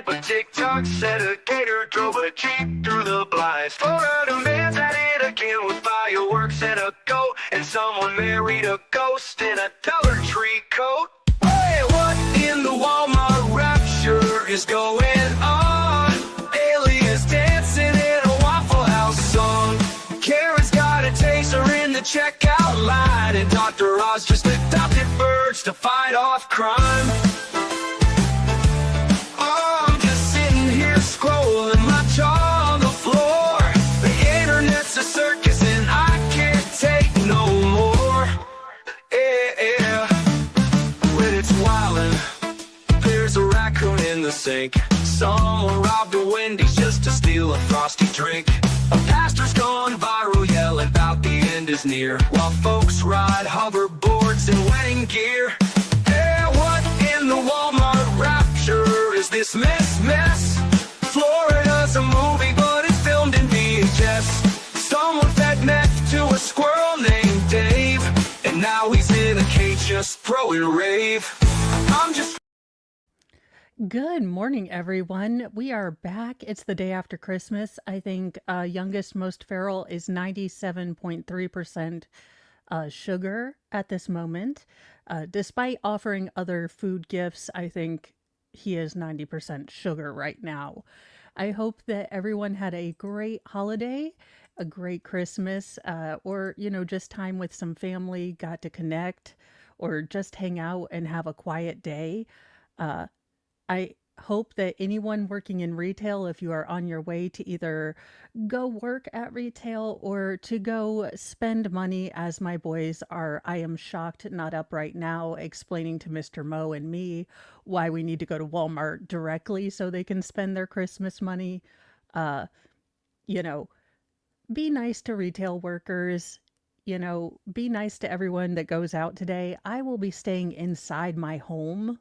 life, but TikTok said a gator drove a Jeep through the blinds. Florida man's at it again with fireworks and a goat, and someone married a ghost in a Dollar Tree coat. Hey, what in the Walmart rapture is going on? Aliens dancing in a Waffle House song. Karen's got a taser in the checkout line, and Dr. Oz just adopted birds to fight off crime. Oh, I'm just sitting here scrolling, my jaw on the floor. The internet's a circus and I can't take no more. Yeah, when it's wildin', there's a raccoon in the sink. Someone robbed a Wendy's just to steal a frosty drink. A pastor's gone viral yelling about the end is near, while folks ride hoverboards in wedding gear. Yeah, what in the Walmart rapture is this mess? Florida's a movie, but it's filmed in VHS. Someone fed meth to a squirrel named Dave, and now he's in a cage just throwing rave. I'm just... Good morning, everyone. We are back. It's the day after Christmas. I think youngest, most feral is 97.3% sugar at this moment. Despite offering other food gifts, I think he is 90% sugar right now. I hope that everyone had a great holiday, a great Christmas, or, just time with some family, got to connect, or just hang out and have a quiet day. I hope that anyone working in retail, if you are on your way to either go work at retail or to go spend money, as my boys are, I am shocked, not up right now, explaining to Mr. Mo and me why we need to go to Walmart directly so they can spend their Christmas money. You know, be nice to retail workers. Be nice to everyone that goes out today. I will be staying inside my home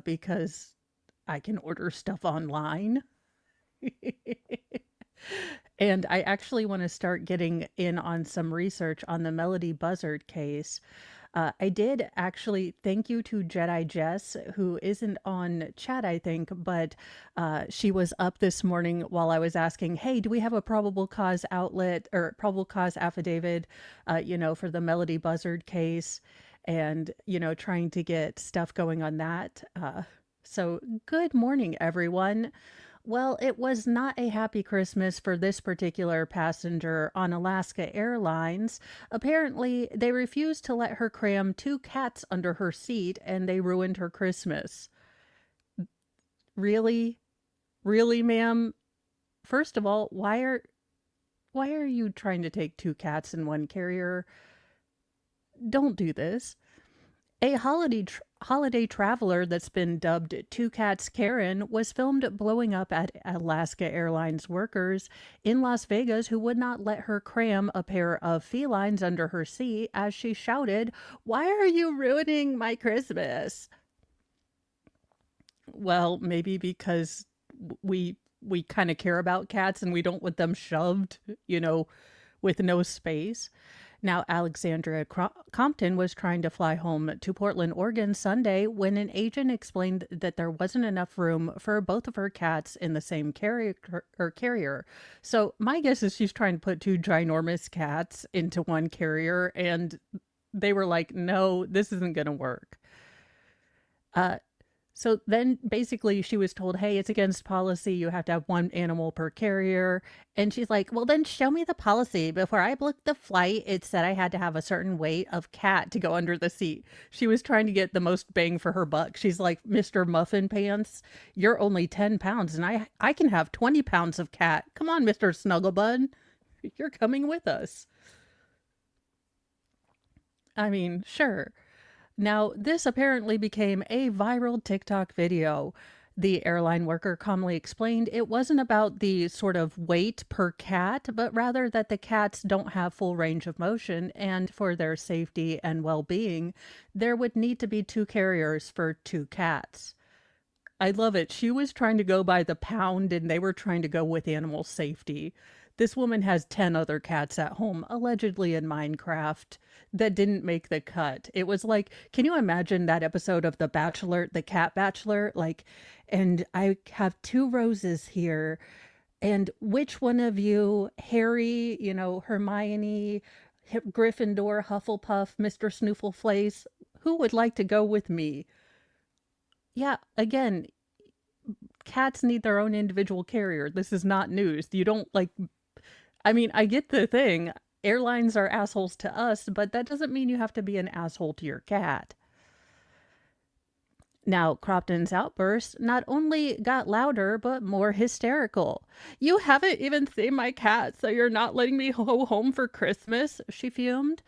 because I can order stuff online. And I actually want to start getting in on some research on the Melody Buzzard case. I did actually thank you to Jedi Jess, who isn't on chat, I think, but she was up this morning while I was asking, hey, do we have a probable cause outlet or probable cause affidavit, for the Melody Buzzard case, and, trying to get stuff going on that. So good morning, everyone. Well, it was not a happy Christmas for this particular passenger on Alaska Airlines. Apparently, they refused to let her cram 2 cats under her seat, and they ruined her Christmas. Really? Really, ma'am? First of all, why are you trying to take 2 cats in one carrier? Don't do this. A holiday traveler that's been dubbed Two Cats Karen was filmed blowing up at Alaska Airlines workers in Las Vegas who would not let her cram a pair of felines under her seat as she shouted, "Why are you ruining my Christmas?" Well, maybe because we kind of care about cats and we don't want them shoved, with no space. Now, Alexandria Compton was trying to fly home to Portland, Oregon Sunday when an agent explained that there wasn't enough room for both of her cats in the same carrier. So my guess is she's trying to put 2 ginormous cats into one carrier, and they were like, no, this isn't going to work. So then basically she was told, hey, it's against policy. You have to have 1 animal per carrier. And she's like, well, then show me the policy. Before I booked the flight, it said I had to have a certain weight of cat to go under the seat. She was trying to get the most bang for her buck. She's like, Mr. Muffin Pants, you're only 10 pounds and I can have 20 pounds of cat. Come on, Mr. Snugglebud. You're coming with us. I mean, sure. Now, this apparently became a viral TikTok video. The airline worker calmly explained it wasn't about the sort of weight per cat, but rather that the cats don't have full range of motion, and for their safety and well-being, there would need to be 2 carriers for 2 cats. I love it. She was trying to go by the pound, and they were trying to go with animal safety. This woman has 10 other cats at home, allegedly in Minecraft, that didn't make the cut. It was like, can you imagine that episode of The Bachelor, The Cat Bachelor? Like, and I have two roses here. And which one of you, Harry, Hermione, Gryffindor, Hufflepuff, Mr. Snoofleflace, who would like to go with me? Yeah, again, cats need their own individual carrier. This is not news. You don't like, I mean, I get the thing. Airlines are assholes to us, but that doesn't mean you have to be an asshole to your cat. Now, Crofton's outburst not only got louder, but more hysterical. You haven't even seen my cat, so you're not letting me go home for Christmas, she fumed.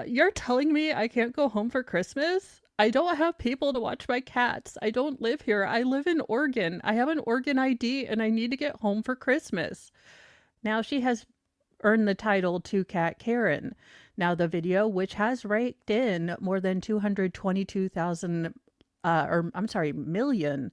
You're telling me I can't go home for Christmas? I don't have people to watch my cats. I don't live here. I live in Oregon. I have an Oregon ID and I need to get home for Christmas. Now she has earned the title Two Cat Karen. Now the video, which has raked in more than 222,000 or I'm sorry, million.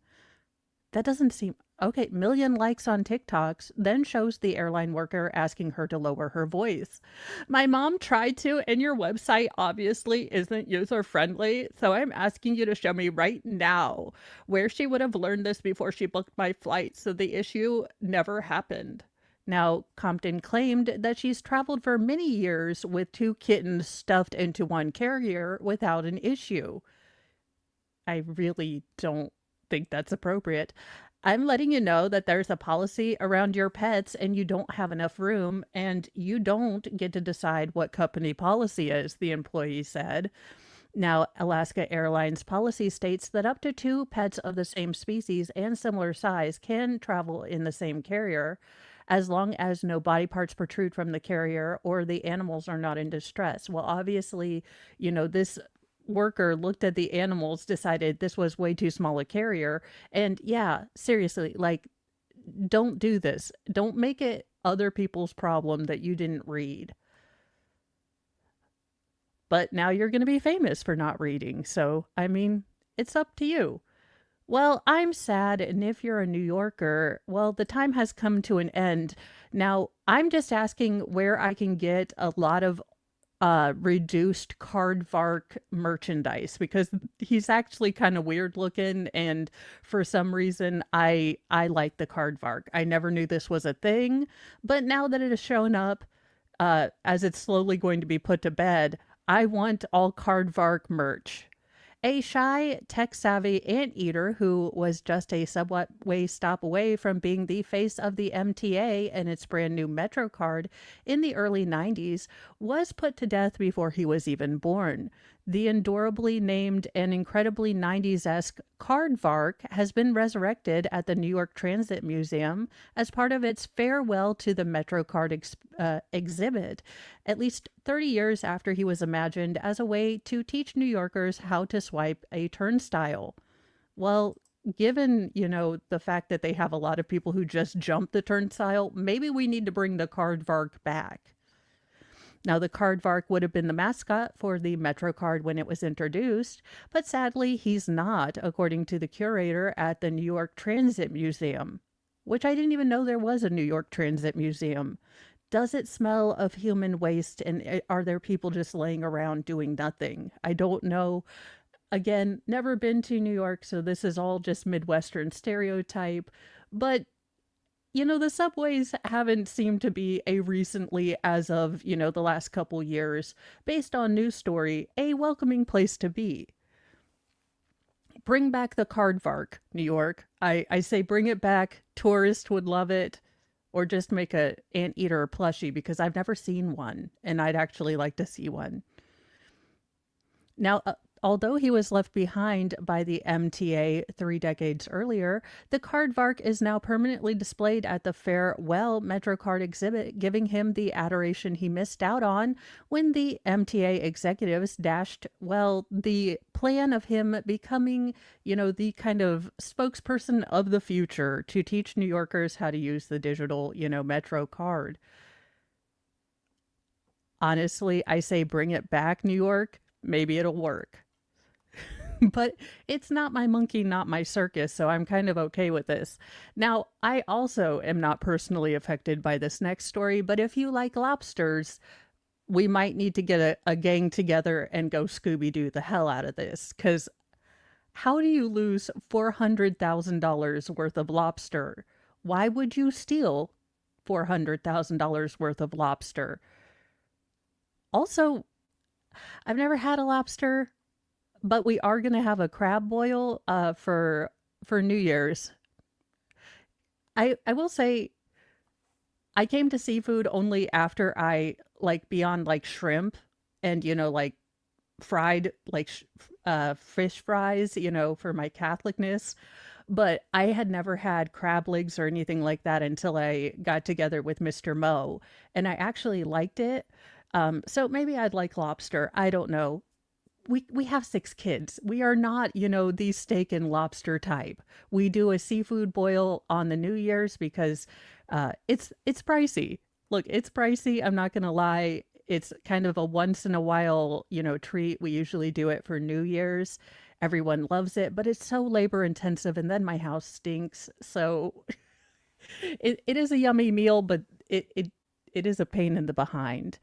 That doesn't seem okay. Million likes on TikToks, then shows the airline worker asking her to lower her voice. My mom tried to, and your website obviously isn't user friendly, so I'm asking you to show me right now where she would have learned this before she booked my flight, so the issue never happened. Now, Compton claimed that she's traveled for many years with two kittens stuffed into one carrier without an issue. I really don't think that's appropriate. I'm letting you know that there's a policy around your pets and you don't have enough room and you don't get to decide what company policy is, the employee said. Now, Alaska Airlines policy states that up to two pets of the same species and similar size can travel in the same carrier as long as no body parts protrude from the carrier or the animals are not in distress. Well, obviously, this worker looked at the animals, decided this was way too small a carrier. And yeah, seriously, like, don't do this. Don't make it other people's problem that you didn't read. But now you're going to be famous for not reading. So, I mean, it's up to you. Well, I'm sad. And if you're a New Yorker, well, the time has come to an end. Now, I'm just asking where I can get a lot of reduced Cardvark merchandise because he's actually kind of weird looking, and for some reason I like the Cardvark. I never knew this was a thing, but now that it has shown up, as it's slowly going to be put to bed, I want all Cardvark merch. A shy, tech-savvy anteater who was just a subway stop away from being the face of the MTA and its brand new Metro card in the early 90s was put to death before he was even born. The adorably named and incredibly 90s-esque Cardvark has been resurrected at the New York Transit Museum as part of its Farewell to the Metro Card exhibit, at least 30 years after he was imagined as a way to teach New Yorkers how to swipe a turnstile. Well, given, the fact that they have a lot of people who just jump the turnstile, maybe we need to bring the Cardvark back. Now, the Cardvark would have been the mascot for the MetroCard when it was introduced, but sadly, he's not, according to the curator at the New York Transit Museum, which I didn't even know there was a New York Transit Museum. Does it smell of human waste, and are there people just laying around doing nothing? I don't know. Again, never been to New York, so this is all just Midwestern stereotype, but the subways haven't seemed to be a recently, as of, the last couple years, based on news story, a welcoming place to be. Bring back the Cardvark, New York. I say bring it back. Tourists would love it. Or just make a anteater plushie because I've never seen one and I'd actually like to see one. Now, although he was left behind by the MTA 3 decades earlier, the Cardvark is now permanently displayed at the Farewell MetroCard exhibit, giving him the adoration he missed out on when the MTA executives dashed, the plan of him becoming, the kind of spokesperson of the future to teach New Yorkers how to use the digital, Metro card. Honestly, I say bring it back, New York. Maybe it'll work. but it's not my monkey, not my circus, so I'm kind of okay with this. Now, I also am not personally affected by this next story, but if you like lobsters, we might need to get a gang together and go Scooby Doo the hell out of this. Because how do you lose $400,000 worth of lobster? Why would you steal $400,000 worth of lobster? Also, I've never had a lobster, but we are gonna have a crab boil for New Year's. I will say I came to seafood only after I like beyond like shrimp and like fried like fish fries, for my Catholicness. But I had never had crab legs or anything like that until I got together with Mr. Mo, and I actually liked it. So maybe I'd like lobster. I don't know. We have 6 kids. We are not, the steak and lobster type. We do a seafood boil on the New Year's because it's pricey. Look, it's pricey. I'm not gonna lie. It's kind of a once in a while, treat. We usually do it for New Year's. Everyone loves it, but it's so labor intensive, and then my house stinks. So it is a yummy meal, but it is a pain in the behind.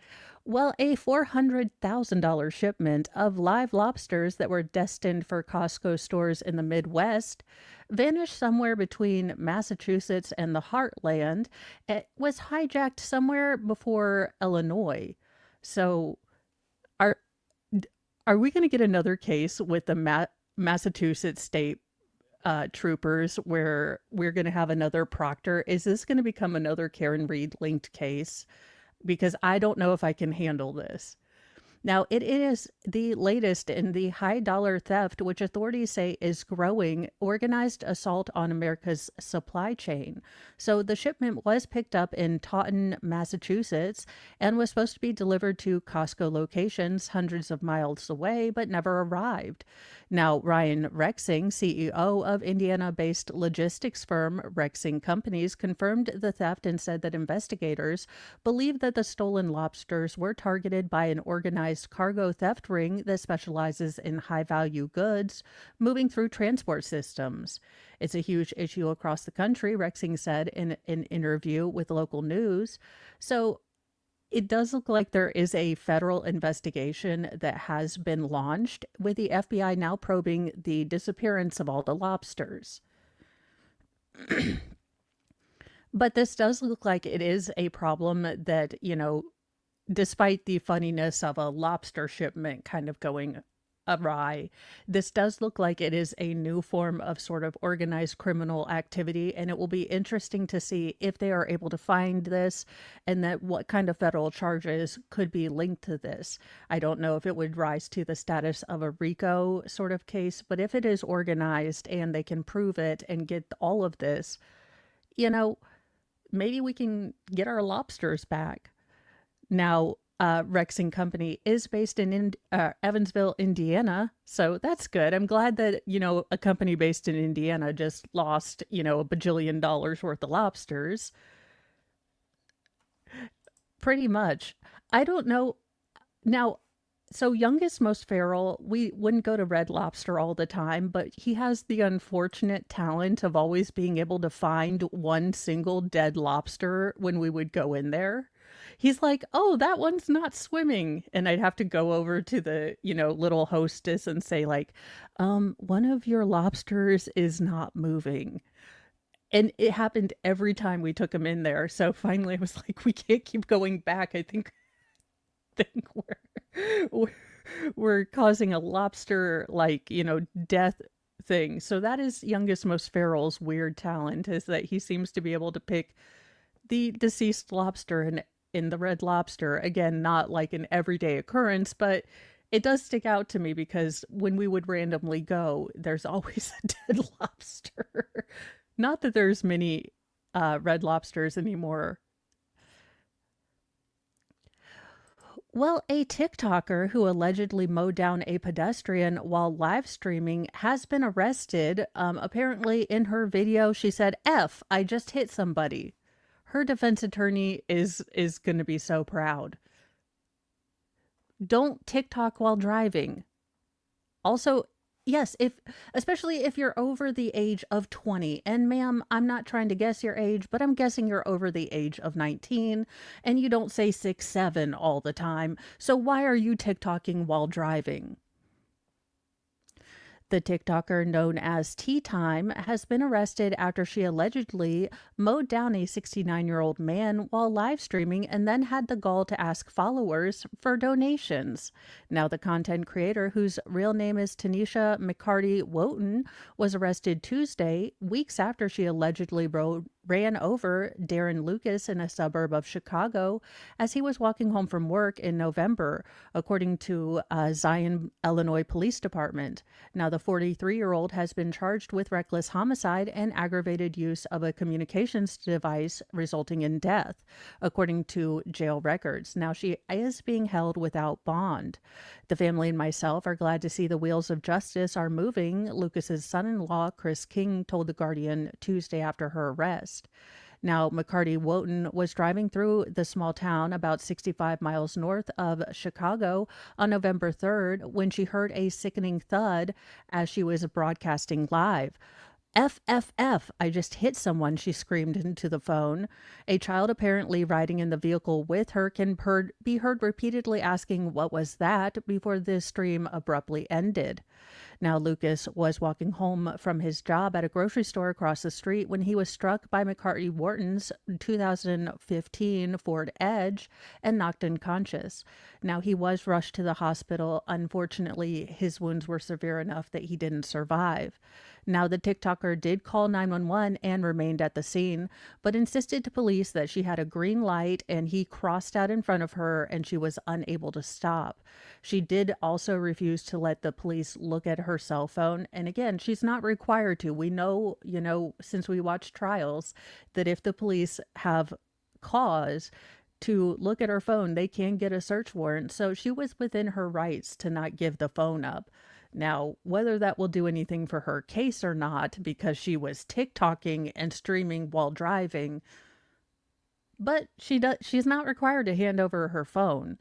Well, a $400,000 shipment of live lobsters that were destined for Costco stores in the Midwest vanished somewhere between Massachusetts and the Heartland. It was hijacked somewhere before Illinois. So, are are we going to get another case with the Massachusetts state troopers where we're going to have another Proctor? Is this going to become another Karen Reed linked case? Because I don't know if I can handle this. Now, it is the latest in the high dollar theft, which authorities say is growing, organized assault on America's supply chain. So the shipment was picked up in Taunton, Massachusetts, and was supposed to be delivered to Costco locations hundreds of miles away, but never arrived. Now, Ryan Rexing, CEO of Indiana-based logistics firm Rexing Companies, confirmed the theft and said that investigators believe that the stolen lobsters were targeted by an organized cargo theft ring that specializes in high-value goods moving through transport systems. It's a huge issue across the country, Rexing said in an interview with local news. So it does look like there is a federal investigation that has been launched, with the FBI now probing the disappearance of all the lobsters. But this does look like it is a problem that, despite the funniness of a lobster shipment kind of going awry, this does look like it is a new form of sort of organized criminal activity, and it will be interesting to see if they are able to find this and that what kind of federal charges could be linked to this. I don't know if it would rise to the status of a RICO sort of case, but if it is organized and they can prove it and get all of this, maybe we can get our lobsters back. Now, Rexing Company is based in Evansville, Indiana, so that's good. I'm glad that, a company based in Indiana just lost, a bajillion dollars worth of lobsters. Pretty much. I don't know. Now, so youngest, most feral, we wouldn't go to Red Lobster all the time, but he has the unfortunate talent of always being able to find one single dead lobster when we would go in there. He's like, oh, that one's not swimming. And I'd have to go over to the, little hostess and say, like, one of your lobsters is not moving. And it happened every time we took him in there. So finally I was like, we can't keep going back. I think we're we're causing a lobster like, death thing. So that is youngest, most feral's weird talent, is that he seems to be able to pick the deceased lobster in the Red Lobster. Again, not like an everyday occurrence, but it does stick out to me because when we would randomly go, there's always a dead lobster. Not that there's many Red Lobsters anymore. Well, a TikToker who allegedly mowed down a pedestrian while live streaming has been arrested. Apparently, in her video, she said, "F, I just hit somebody." Her defense attorney is going to be so proud. Don't TikTok while driving. Also, Yes, if especially if you're over the age of 20. And ma'am, I'm not trying to guess your age, but I'm guessing you're over the age of 19 and you don't say 6, 7 all the time. So why are you TikToking while driving? The TikToker known as Tea Time has been arrested after she allegedly mowed down a 69-year-old man while live streaming and then had the gall to ask followers for donations. Now, the content creator, whose real name is Tanisha McCarty Wotan, was arrested Tuesday, weeks after she allegedly ran over Darren Lucas in a suburb of Chicago as he was walking home from work in November, according to Zion, Illinois Police Department. Now, the 43-year-old has been charged with reckless homicide and aggravated use of a communications device resulting in death, according to jail records. Now, she is being held without bond. The family and myself are glad to see the wheels of justice are moving, Lucas's son-in-law, Chris King, told The Guardian Tuesday after her arrest. Now, McCarty Wotan was driving through the small town about 65 miles north of Chicago on November 3rd when she heard a sickening thud as she was broadcasting live. FFF, I just hit someone, she screamed into the phone. A child apparently riding in the vehicle with her can be heard repeatedly asking, "What was that?" before the stream abruptly ended. Now, Lucas was walking home from his job at a grocery store across the street when he was struck by McCarty Wharton's 2015 Ford Edge and knocked unconscious. Now, he was rushed to the hospital. Unfortunately, his wounds were severe enough that he didn't survive. Now, the TikToker did call 911 and remained at the scene, but insisted to police that she had a green light and he crossed out in front of her and she was unable to stop. She did also refuse to let the police look at her cell phone. And again, she's not required to. We know, since we watch trials, that if the police have cause to look at her phone, they can get a search warrant. So she was within her rights to not give the phone up. Now, whether that will do anything for her case or not, because she was TikToking and streaming while driving, but she's not required to hand over her phone.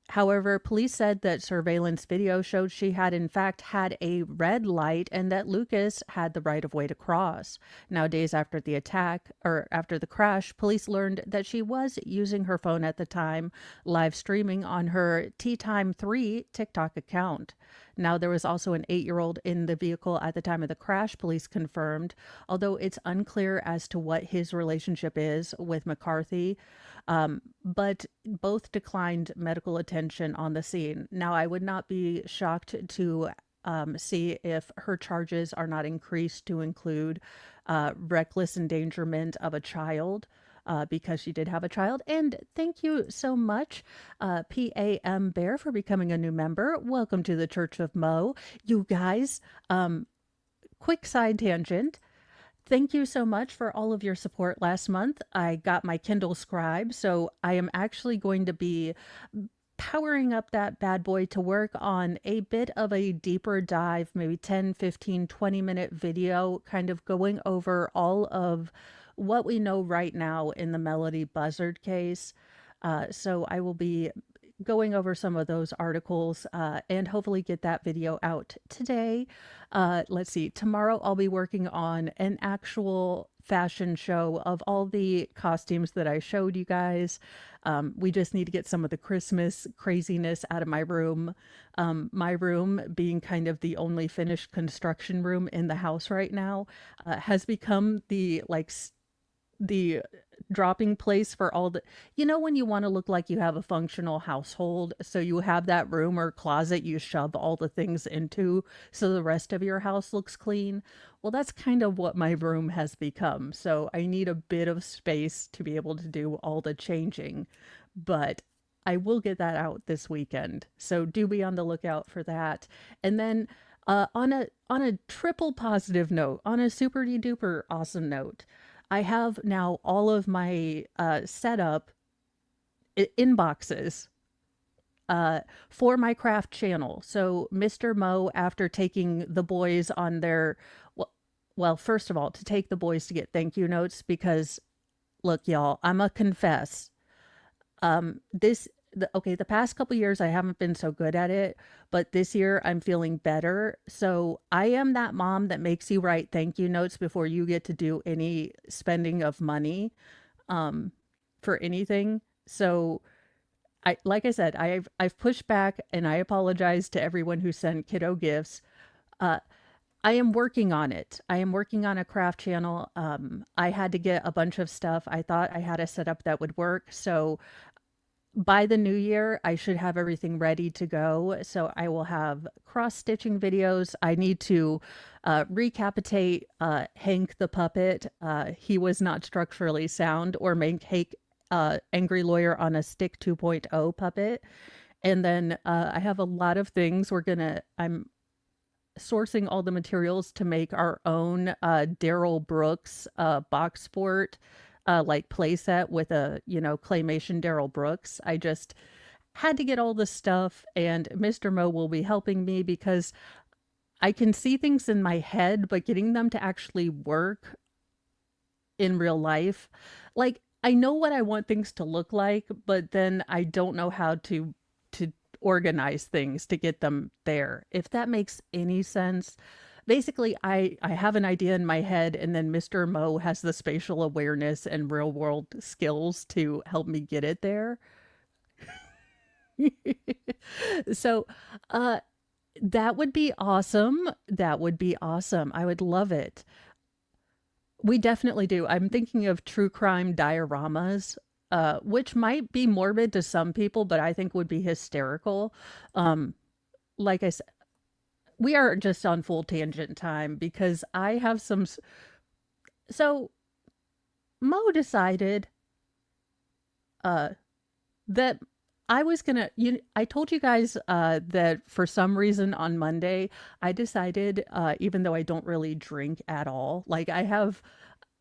However, police said that surveillance video showed she had in fact had a red light and that Lucas had the right of way to cross. Now, days after the attack, or after the crash, police learned that she was using her phone at the time, live streaming on her Tea Time 3 TikTok account. Now, there was also an 8-year-old in the vehicle at the time of the crash, police confirmed, although it's unclear as to what his relationship is with McCarthy. But both declined medical attention on the scene. Now, I would not be shocked to see if her charges are not increased to include reckless endangerment of a child. Because she did have a child. And thank you so much, PAM Bear, for becoming a new member. Welcome to the Church of Mo. You guys, quick side tangent. Thank you so much for all of your support last month. I got my Kindle Scribe, so I am actually going to be powering up that bad boy to work on a bit of a deeper dive, maybe 10, 15, 20-minute video, kind of going over all of what we know right now in the Melody Buzzard case. So I will be going over some of those articles and hopefully get that video out today. Let's see, tomorrow I'll be working on an actual fashion show of all the costumes that I showed you guys. We just need to get some of the Christmas craziness out of my room. My room, being kind of the only finished construction room in the house right now, has become the dropping place for all the, when you want to look like you have a functional household, so you have that room or closet you shove all the things into so the rest of your house looks clean. Well, that's kind of what my room has become. So I need a bit of space to be able to do all the changing, but I will get that out this weekend. So do be on the lookout for that. And then on a triple positive note, on a super duper awesome note, I have now all of my setup inboxes for my craft channel. So Mr. Mo, after taking the boys on their, well, first of all, to take the boys to get thank you notes, because look, y'all, I'm a confess. This the past couple years I haven't been so good at it, but this year I'm feeling better. So I am that mom that makes you write thank you notes before you get to do any spending of money um for anything. So I like I said, I've pushed back and I apologize to everyone who sent kiddo gifts. Uh I am working on it. I am working on a craft channel. I had to get a bunch of stuff. I thought I had a setup that would work. So by the new year, I should have everything ready to go. So I will have cross stitching videos. I need to recapitate Hank the puppet. He was not structurally sound, or make Hank Angry Lawyer on a Stick 2.0 puppet. And then I have a lot of things. I'm sourcing all the materials to make our own Daryl Brooks box sport like playset with a, claymation Daryl Brooks. I just had to get all the stuff, and Mr. Mo will be helping me because I can see things in my head, but getting them to actually work in real life, like I know what I want things to look like, but then I don't know how to organize things to get them there. If that makes any sense. Basically, I have an idea in my head, and then Mr. Mo has the spatial awareness and real world skills to help me get it there. So, uh, that would be awesome. That would be awesome. I would love it. We definitely do. I'm thinking of true crime dioramas, which might be morbid to some people, but I think would be hysterical. Um, like I said, we are just on full tangent time because I have so Mo decided uh that I was gonna I told you guys that for some reason on Monday I decided, even though I don't really drink at all, like I have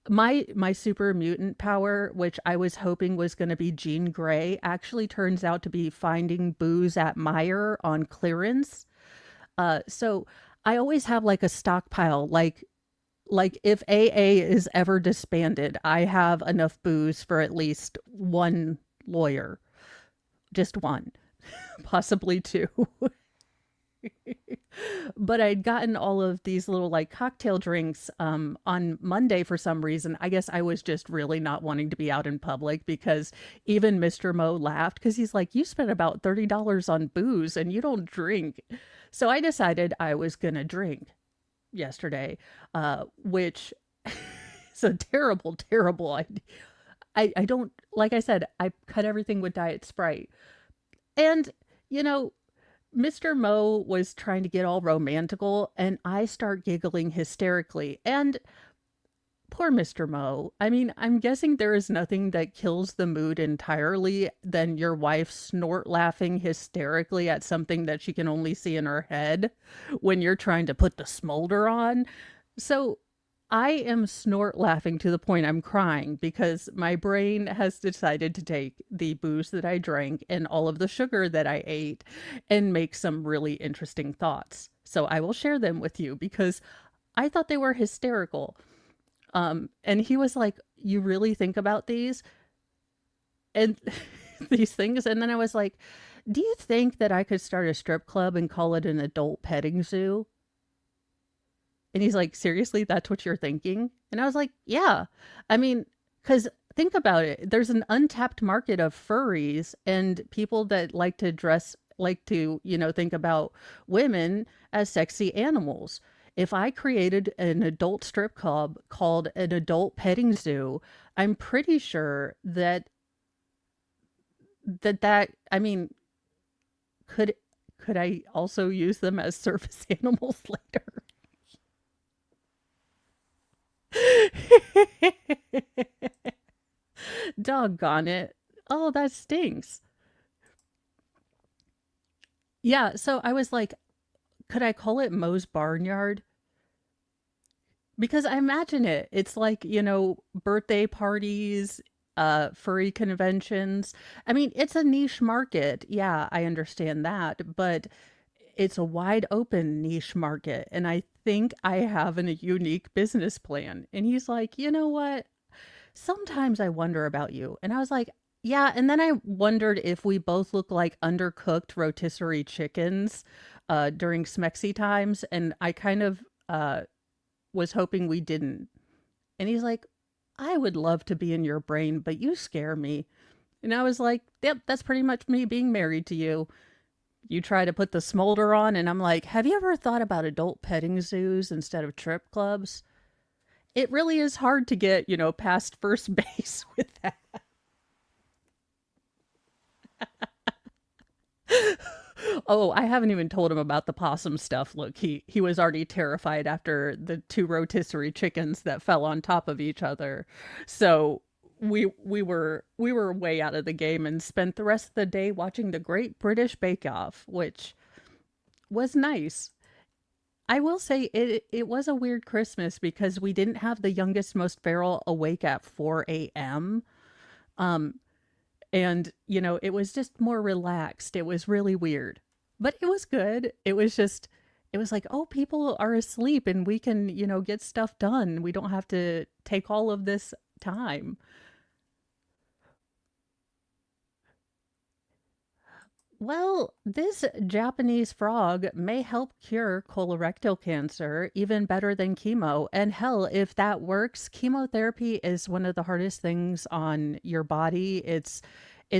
my super mutant power, which I was hoping was going to be Jean Grey, actually turns out to be finding booze at Meyer on clearance. So I always have like a stockpile, like if AA is ever disbanded, I have enough booze for at least one lawyer, just one, possibly two. But I'd gotten all of these little like cocktail drinks on Monday for some reason. I guess I was just really not wanting to be out in public because even Mr. Mo laughed because he's like, "You spent about $30 on booze and you don't drink." So I decided I was gonna drink yesterday, which is a terrible, terrible idea. I don't, like I said, I cut everything with Diet Sprite. And, you know, Mr. Mo was trying to get all romantical, and I start giggling hysterically. And poor Mr. Mo. I mean, I'm guessing there is nothing that kills the mood entirely than your wife snort laughing hysterically at something that she can only see in her head when you're trying to put the smolder on. So I am snort laughing to the point I'm crying because my brain has decided to take the booze that I drank and all of the sugar that I ate and make some really interesting thoughts. So I will share them with you because I thought they were hysterical. And he was like, "You really think about these and these things?" And then I was like, "Do you think that I could start a strip club and call it an adult petting zoo?" And he's like, "Seriously, that's what you're thinking?" And I was like, "Yeah." I mean, because think about it. There's an untapped market of furries and people that like to dress, like to, think about women as sexy animals. If I created an adult strip club called an adult petting zoo, I'm pretty sure I mean, could could I also use them as service animals later? Doggone it. Oh, that stinks. Yeah, so I was like, could I call it Moe's Barnyard? Because I imagine it. It's like, birthday parties, furry conventions. I mean, it's a niche market. Yeah, I understand that, but it's a wide open niche market. And I think I have a unique business plan. And he's like, "You know what? Sometimes I wonder about you." And I was like, Yeah, and then I wondered if we both look like undercooked rotisserie chickens during Smexy times, and I kind of was hoping we didn't. And he's like, I would love to be in your brain, but you scare me. And I was like, yep, that's pretty much me being married to you. You try to put the smolder on, and I'm like, have you ever thought about adult petting zoos instead of trip clubs? It really is hard to get, past first base with that. Oh, I haven't even told him about the possum stuff. Look, he was already terrified after the two rotisserie chickens that fell on top of each other. So we were way out of the game and spent the rest of the day watching the Great British Bake Off, which was nice. I will say it was a weird Christmas because we didn't have the youngest, most feral awake at 4 a.m. Um, and it was just more relaxed. It was really weird, but it was good. It was like, oh, people are asleep and we can get stuff done. We don't have to take all of this time. Well, this Japanese frog may help cure colorectal cancer even better than chemo. And hell, if that works, chemotherapy is one of the hardest things on your body. It's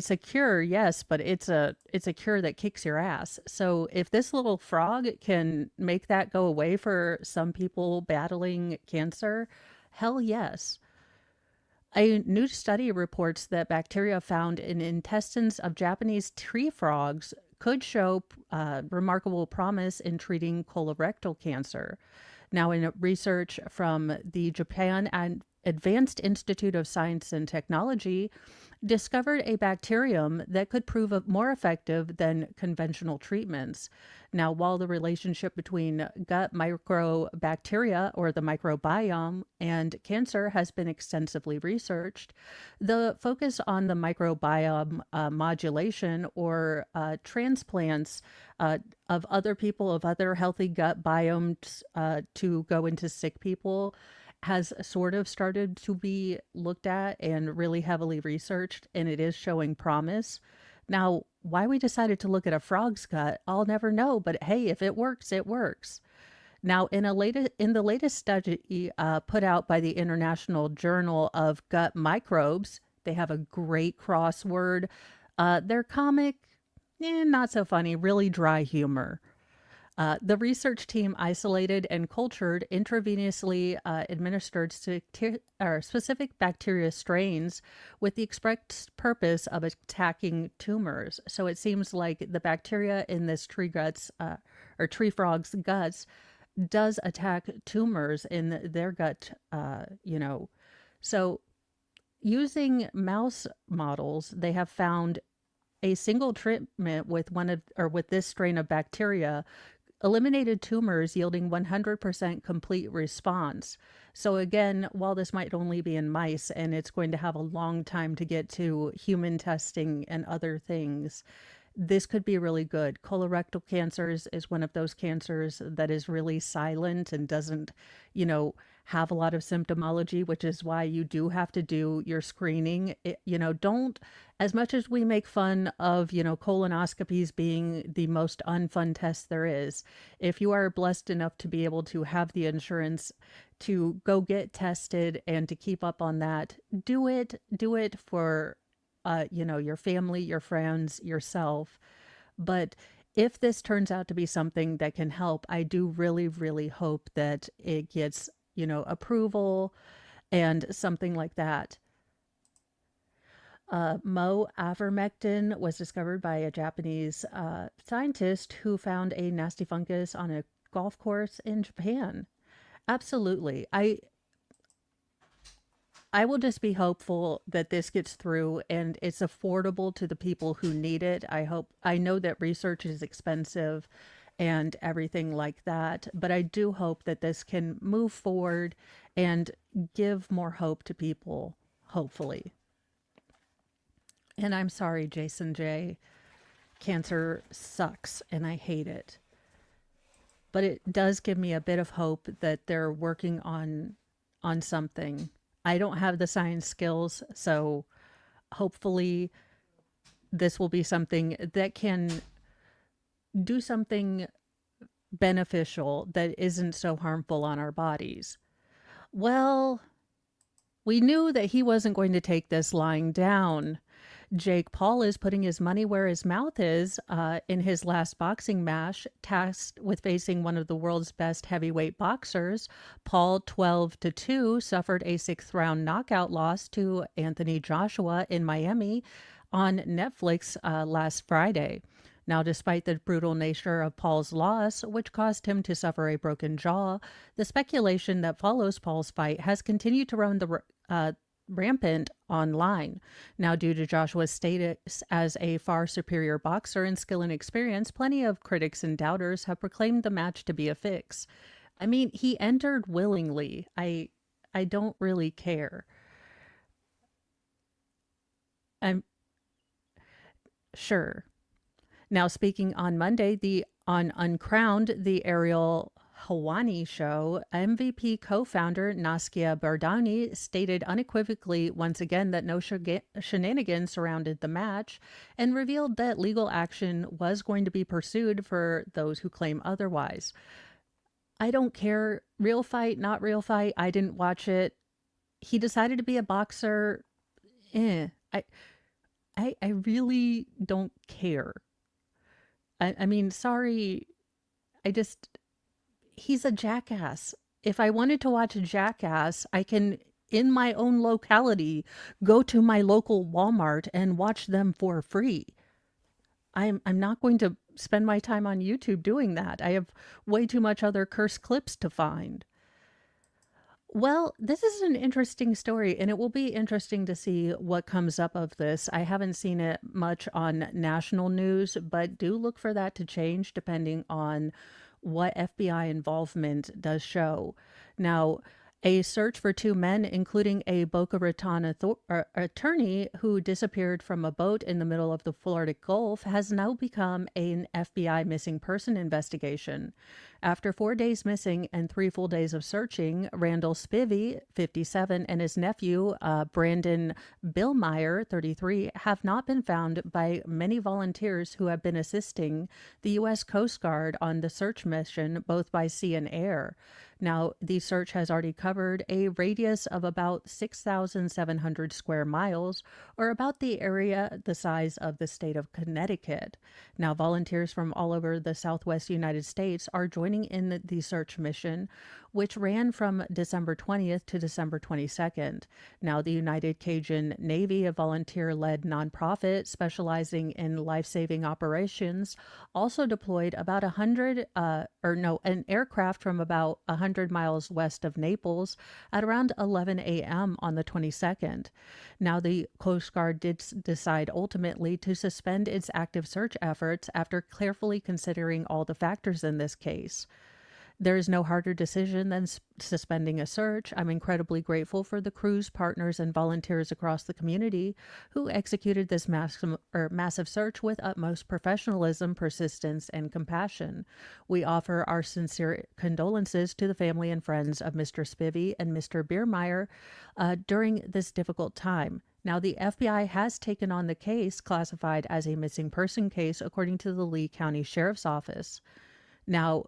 a cure, yes, but it's a cure that kicks your ass. So if this little frog can make that go away for some people battling cancer, hell yes. A new study reports that bacteria found in intestines of Japanese tree frogs could show remarkable promise in treating colorectal cancer. Now, in research from the Japan and Advanced Institute of Science and Technology, discovered a bacterium that could prove more effective than conventional treatments. Now, while the relationship between gut microbacteria or the microbiome and cancer has been extensively researched, the focus on the microbiome modulation or transplants of other people, of other healthy gut biomes to go into sick people has sort of started to be looked at and really heavily researched, and it is showing promise. Now, why we decided to look at a frog's gut, I'll never know, but hey, if it works, it works. Now, in the latest study put out by the International Journal of Gut Microbes, they have a great crossword. Their comic, not so funny, really dry humor. The research team isolated and cultured intravenously administered specific bacteria strains with the express purpose of attacking tumors. So it seems like the bacteria in this tree frog's guts does attack tumors in their gut. So using mouse models, they have found a single treatment with with this strain of bacteria eliminated tumors yielding 100% complete response. So again, while this might only be in mice and it's going to have a long time to get to human testing and other things, this could be really good. Colorectal cancers is one of those cancers that is really silent and doesn't, have a lot of symptomology, which is why you do have to do your screening. Don't, as much as we make fun of, colonoscopies being the most unfun test there is, if you are blessed enough to be able to have the insurance to go get tested and to keep up on that, do it. Do it for your family, your friends, yourself. But if this turns out to be something that can help, I do really, really hope that it gets, approval and something like that. Mo avermectin was discovered by a Japanese scientist who found a nasty fungus on a golf course in Japan. Absolutely. I will just be hopeful that this gets through and it's affordable to the people who need it. I know that research is expensive and everything like that, but I do hope that this can move forward and give more hope to people, hopefully. And I'm sorry, Jason J. Cancer sucks and I hate it. But it does give me a bit of hope that they're working on something. I don't have the science skills, so hopefully this will be something that can do something beneficial that isn't so harmful on our bodies. Well, we knew that he wasn't going to take this lying down. Jake Paul is putting his money where his mouth is in his last boxing match, tasked with facing one of the world's best heavyweight boxers. Paul, 12-2, suffered a sixth round knockout loss to Anthony Joshua in Miami on Netflix last Friday. Now, despite the brutal nature of Paul's loss, which caused him to suffer a broken jaw, the speculation that follows Paul's fight has continued to run rampant online. Now, due to Joshua's status as a far superior boxer in skill and experience, plenty of critics and doubters have proclaimed the match to be a fix. I mean, he entered willingly. I don't really care. I'm sure. Now, speaking on Monday, on Uncrowned, the Ariel Hawani show, MVP co-founder Naskia Bardani stated unequivocally once again that no shenanigans surrounded the match, and revealed that legal action was going to be pursued for those who claim otherwise. I don't care, real fight, not real fight. I didn't watch it. He decided to be a boxer. I really don't care. I mean, sorry. I just, he's a jackass. If I wanted to watch a jackass, I can, in my own locality, go to my local Walmart and watch them for free. I'm not going to spend my time on YouTube doing that. I have way too much other cursed clips to find. Well, this is an interesting story, and it will be interesting to see what comes up of this. I haven't seen it much on national news, but do look for that to change depending on what FBI involvement does show. Now, a search for two men, including a Boca Raton attorney who disappeared from a boat in the middle of the Florida Gulf, has now become an FBI missing person investigation. After 4 days missing and 3 full days of searching, Randall Spivey, 57, and his nephew, Brandon Billmeyer, 33, have not been found by many volunteers who have been assisting the U.S. Coast Guard on the search mission, both by sea and air. Now, the search has already covered a radius of about 6,700 square miles, or about the area the size of the state of Connecticut. Now, volunteers from all over the southwest United States are joining in the search mission, which ran from December 20th to December 22nd. Now, the United Cajun Navy, a volunteer-led nonprofit specializing in life-saving operations, also deployed about an aircraft from about 100 miles west of Naples at around 11 a.m. on the 22nd. Now, the Coast Guard did decide ultimately to suspend its active search efforts after carefully considering all the factors in this case. There is no harder decision than suspending a search. I'm incredibly grateful for the crews, partners, and volunteers across the community who executed this massive search with utmost professionalism, persistence, and compassion. We offer our sincere condolences to the family and friends of Mr. Spivey and Mr. Biermeyer during this difficult time. Now, the FBI has taken on the case, classified as a missing person case, according to the Lee County Sheriff's Office. Now,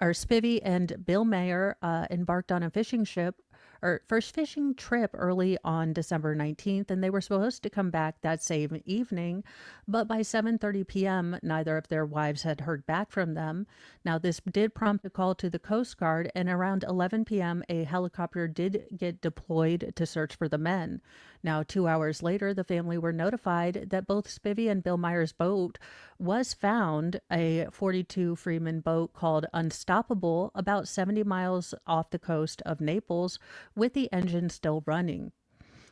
Spivey and Bill Mayer embarked on a first fishing trip early on December 19th, and they were supposed to come back that same evening, but by 7:30 p.m., neither of their wives had heard back from them. Now, this did prompt a call to the Coast Guard, and around 11 p.m., a helicopter did get deployed to search for the men. Now, 2 hours later, the family were notified that both Spivey and Bill Meyer's boat was found, a 42 Freeman boat called Unstoppable, about 70 miles off the coast of Naples, with the engine still running.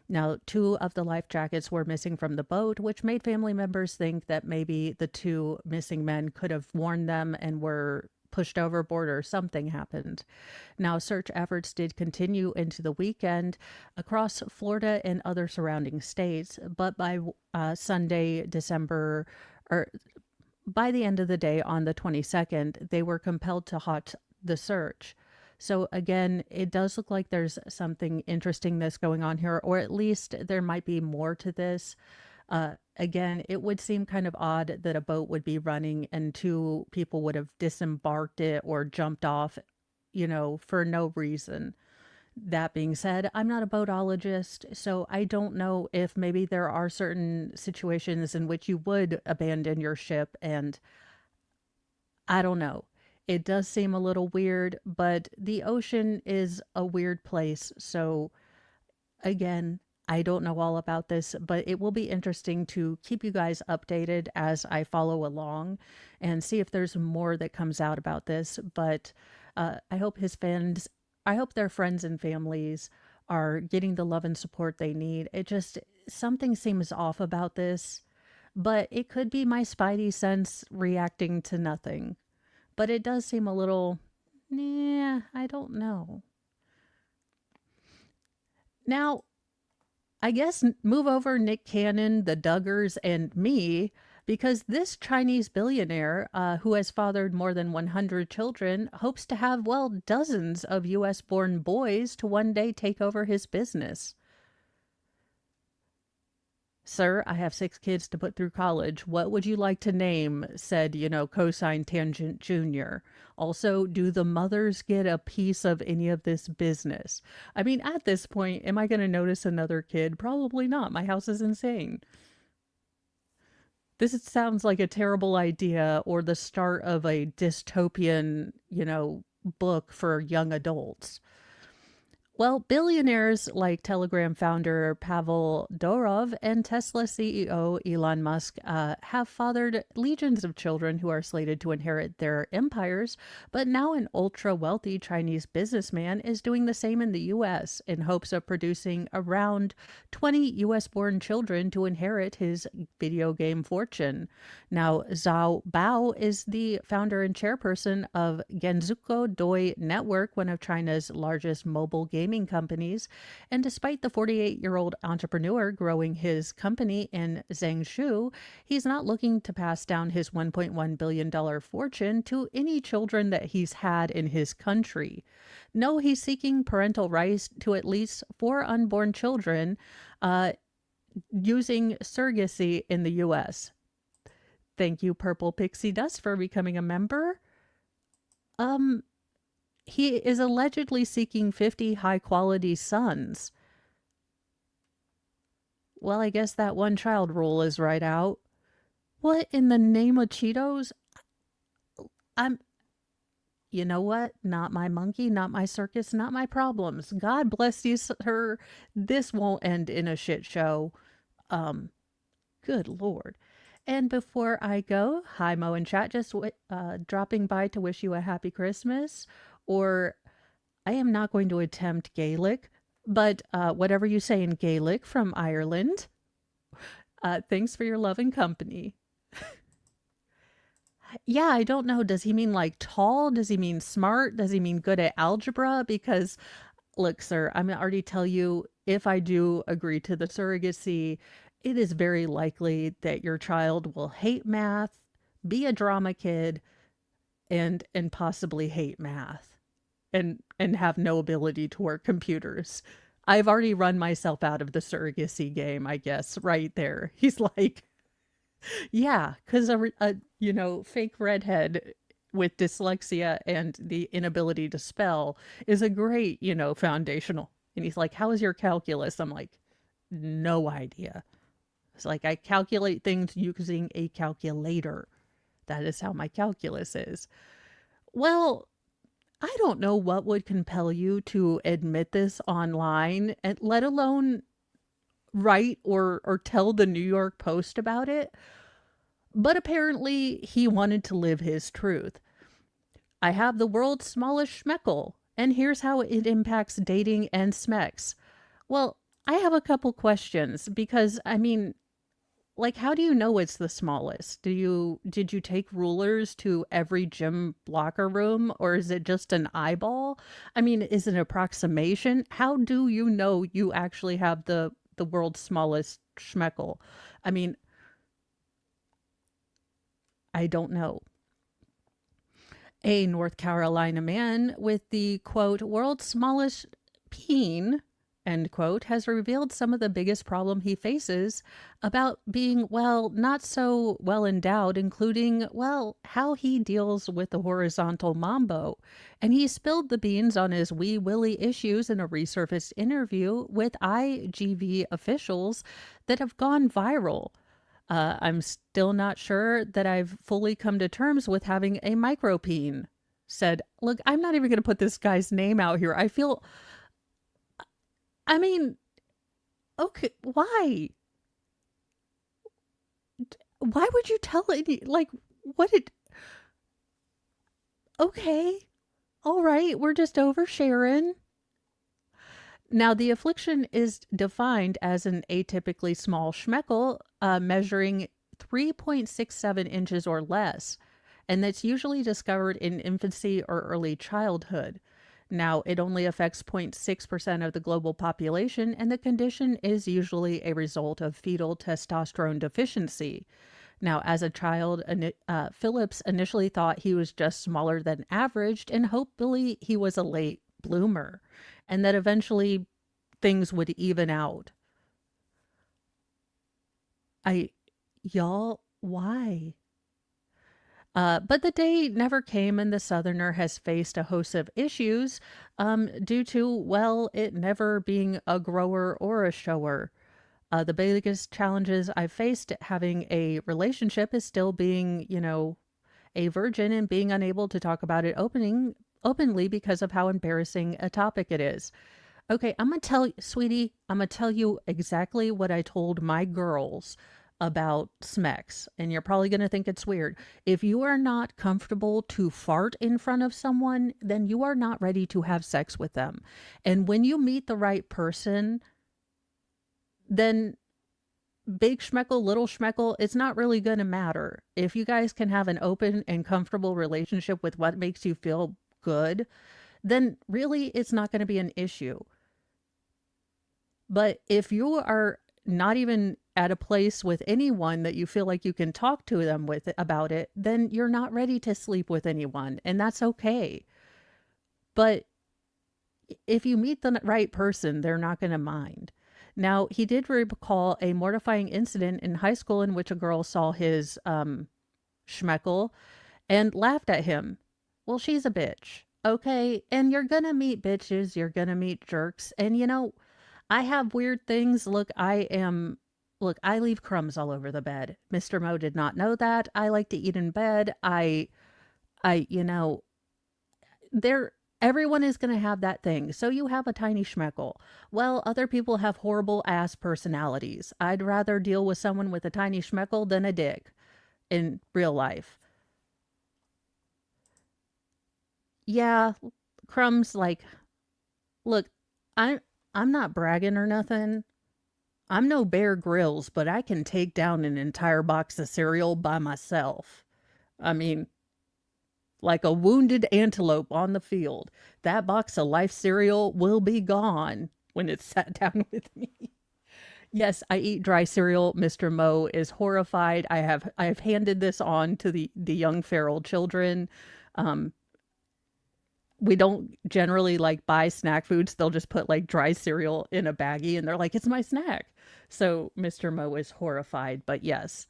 Now, 2 of the life jackets were missing from the boat, which made family members think that maybe the 2 missing men could have worn them and were pushed overboard or something happened. Now, search efforts did continue into the weekend across Florida and other surrounding states, but by Sunday, by the end of the day on the 22nd, they were compelled to halt the search. So again, it does look like there's something interesting that's going on here, or at least there might be more to this. Again, it would seem kind of odd that a boat would be running and two people would have disembarked it or jumped off, for no reason. That being said, I'm not a boatologist, so I don't know if maybe there are certain situations in which you would abandon your ship, and I don't know. It does seem a little weird, but the ocean is a weird place, so again, I don't know all about this, but it will be interesting to keep you guys updated as I follow along and see if there's more that comes out about this. But I hope I hope their friends and families are getting the love and support they need. It just, something seems off about this, but it could be my spidey sense reacting to nothing. But it does seem a little, nah, I don't know. Now, I guess move over Nick Cannon, the Duggars, and me, because this Chinese billionaire, who has fathered more than 100 children, hopes to have, well, dozens of US born boys to one day take over his business. Sir, I have 6 kids to put through college. What would you like to name? Said, cosine tangent junior. Also, do the mothers get a piece of any of this business? I mean, at this point, am I going to notice another kid? Probably not. My house is insane. This sounds like a terrible idea or the start of a dystopian, book for young adults. Well, billionaires like Telegram founder Pavel Durov and Tesla CEO Elon Musk have fathered legions of children who are slated to inherit their empires, but now an ultra wealthy Chinese businessman is doing the same in the US in hopes of producing around 20 US born children to inherit his video game fortune. Now, Zhao Bao is the founder and chairperson of Genzuko Doi Network, one of China's largest mobile gaming companies. And despite the 48-year-old entrepreneur growing his company in Zhengshu, he's not looking to pass down his $1.1 billion fortune to any children that he's had in his country. No, he's seeking parental rights to at least 4 unborn children using surrogacy in the U.S. Thank you, Purple Pixie Dust, for becoming a member. Um, he is allegedly seeking 50 high-quality sons. Well, I guess that one-child rule is right out. What in the name of Cheetos? I'm... You know what? Not my monkey, not my circus, not my problems. God bless you, sir. This won't end in a shit show. Um, Good Lord. And before I go, hi Mo and chat, just dropping by to wish you a happy Christmas. Or I am not going to attempt Gaelic, but whatever you say in Gaelic from Ireland. Thanks for your love and company. Yeah, I don't know. Does he mean like tall? Does he mean smart? Does he mean good at algebra? Because look, sir, I'm gonna already tell you, if I do agree to the surrogacy, it is very likely that your child will hate math, be a drama kid, and possibly hate math, and have no ability to work computers. I've already run myself out of the surrogacy game, I guess, right there. He's like, yeah, because fake redhead with dyslexia and the inability to spell is a great, foundational. And he's like, how is your calculus? I'm like, no idea. It's like, I calculate things using a calculator. That is how my calculus is. Well, I don't know what would compel you to admit this online, and let alone write or tell the New York Post about it. But apparently he wanted to live his truth. I have the world's smallest schmeckle, and here's how it impacts dating and smex. Well, I have a couple questions because, I mean, like, how do you know it's the smallest? Did you take rulers to every gym locker room, or is it just an eyeball? I mean, is it an approximation? How do you know you actually have the world's smallest schmeckle? I mean, I don't know. A North Carolina man with the quote, world's smallest peen, end quote, has revealed some of the biggest problem he faces about being, well, not so well endowed, including, well, how he deals with the horizontal mambo. And he spilled the beans on his wee willy issues in a resurfaced interview with IGV officials that have gone viral. I'm still not sure that I've fully come to terms with having a micropene. Said, look, I'm not even going to put this guy's name out here. I mean, okay, why? Why would you tell it? Like, what it? Okay, all right, we're just oversharing. Now, the affliction is defined as an atypically small schmeckle measuring 3.67 inches or less, and that's usually discovered in infancy or early childhood. Now, it only affects 0.6% of the global population, and the condition is usually a result of fetal testosterone deficiency. Now, as a child, Phillips initially thought he was just smaller than average, and hopefully he was a late bloomer, and that eventually things would even out. I, y'all, why? But the day never came, and the Southerner has faced a host of issues due to, well, it never being a grower or a shower. The biggest challenges I've faced having a relationship is still being, a virgin and being unable to talk about it openly because of how embarrassing a topic it is. Okay, I'm gonna tell you, sweetie, I'm gonna tell you exactly what I told my girls about Smex, and you're probably gonna think it's weird. If you are not comfortable to fart in front of someone, then you are not ready to have sex with them. And when you meet the right person, then big schmeckle, little schmeckle, it's not really going to matter. If you guys can have an open and comfortable relationship with what makes you feel good, then really it's not going to be an issue. But if you are not even at a place with anyone that you feel like you can talk to them with about it, then you're not ready to sleep with anyone, and that's okay. But if you meet the right person, they're not going to mind. Now, he did recall a mortifying incident in high school in which a girl saw his schmeckle and laughed at him. Well, she's a bitch. Okay. And you're going to meet bitches. You're going to meet jerks. And I have weird things. Look, I leave crumbs all over the bed. Mr. Mo did not know that. I like to eat in bed. There, everyone is going to have that thing. So you have a tiny schmeckle. Well, other people have horrible ass personalities. I'd rather deal with someone with a tiny schmeckle than a dick in real life. Yeah, crumbs, like, look, I'm I'm not bragging or nothing. I'm no Bear Grylls, but I can take down an entire box of cereal by myself. I mean, like a wounded antelope on the field. That box of life cereal will be gone when it's sat down with me. Yes, I eat dry cereal. Mr. Mo is horrified. I have handed this on to the young feral children. Um, we don't generally like buy snack foods. They'll just put like dry cereal in a baggie and they're like, it's my snack. So Mr. Mo is horrified. But yes,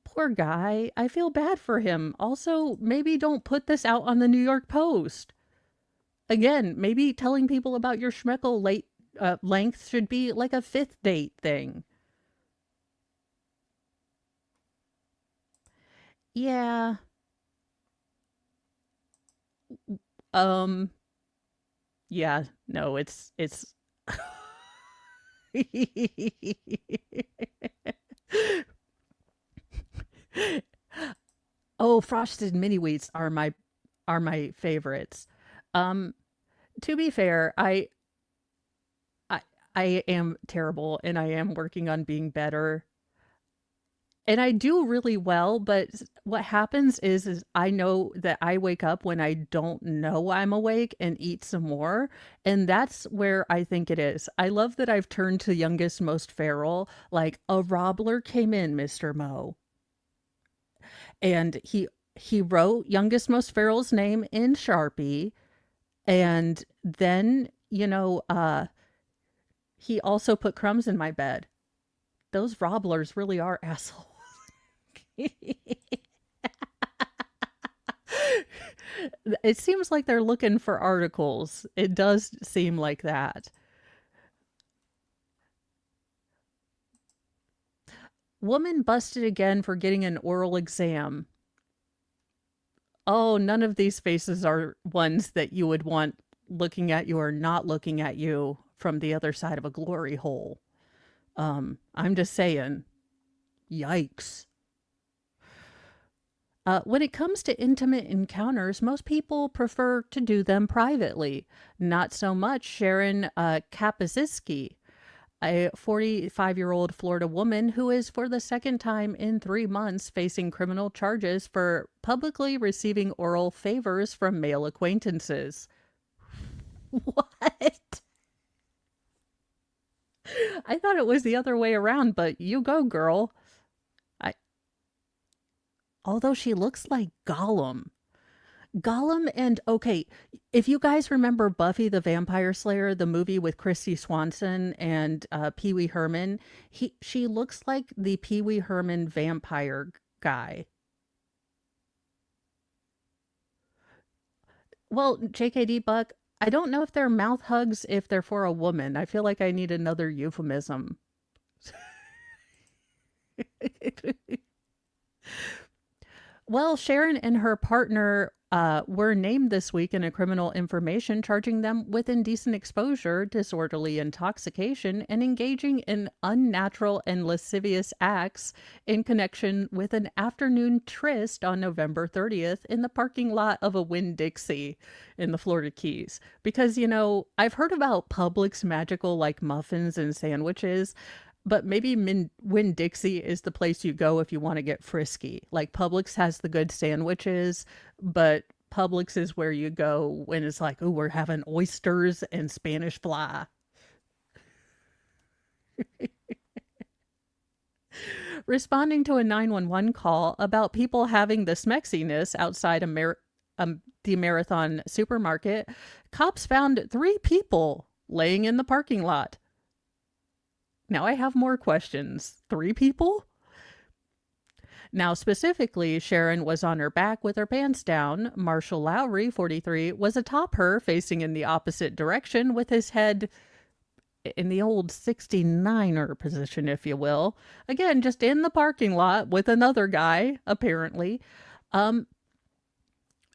poor guy. I feel bad for him. Also, maybe don't put this out on the New York Post. Again, maybe telling people about your schmeckle length should be like a fifth date thing. Yeah. Um. Yeah. No. It's. Oh, frosted mini wheats are my favorites. Um. To be fair, I I am terrible, and I am working on being better. And I do really well, but what happens is I know that I wake up when I don't know I'm awake and eat some more, and that's where I think it is. I love that I've turned to youngest, most feral, like, "A robbler came in, Mr. Mo," and He wrote youngest most feral's name in Sharpie, and then, he also put crumbs in my bed. Those robblers really are assholes. It seems like they're looking for articles. It does seem like that. Woman busted again for getting an oral exam. Oh, none of these faces are ones that you would want looking at you or not looking at you from the other side of a glory hole. I'm just saying, yikes. When it comes to intimate encounters, most people prefer to do them privately. Not so much Sharon Kapuscinski, a 45-year-old Florida woman who is for the second time in 3 months facing criminal charges for publicly receiving oral favors from male acquaintances. What? I thought it was the other way around, but you go, girl. I, although she looks like Gollum. Gollum and okay, if you guys remember Buffy the Vampire Slayer, the movie with Christy Swanson and Pee Wee Herman, she looks like the Pee Wee Herman vampire guy. Well, JKD Buck, I don't know if they're mouth hugs if they're for a woman. I feel like I need another euphemism. Well, Sharon and her partner were named this week in a criminal information charging them with indecent exposure, disorderly intoxication, and engaging in unnatural and lascivious acts in connection with an afternoon tryst on November 30th in the parking lot of a Winn-Dixie in the Florida Keys. Because, I've heard about Publix magical like muffins and sandwiches, but maybe Winn-Dixie is the place you go if you want to get frisky. Like Publix has the good sandwiches, but Publix is where you go when it's like, oh, we're having oysters and Spanish fly. Responding to a 911 call about people having the smexiness outside the Marathon supermarket, cops found 3 people laying in the parking lot. Now I have more questions. 3 people? Now, specifically, Sharon was on her back with her pants down. Marshall Lowry, 43, was atop her, facing in the opposite direction with his head in the old 69er position, if you will. Again, just in the parking lot with another guy, apparently. Um,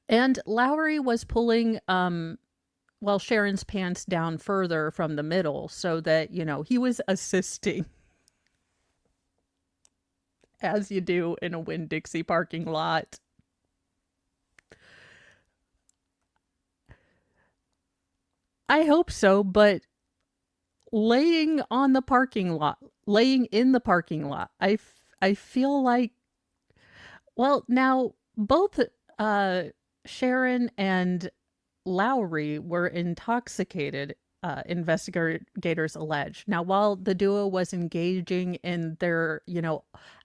and Lowry was pulling Sharon's pants down further from the middle so that, he was assisting as you do in a Winn-Dixie parking lot. I hope so, but laying in the parking lot, I feel like, well, now both Sharon and Lowry were intoxicated, investigators allege. Now, while the duo was engaging in their,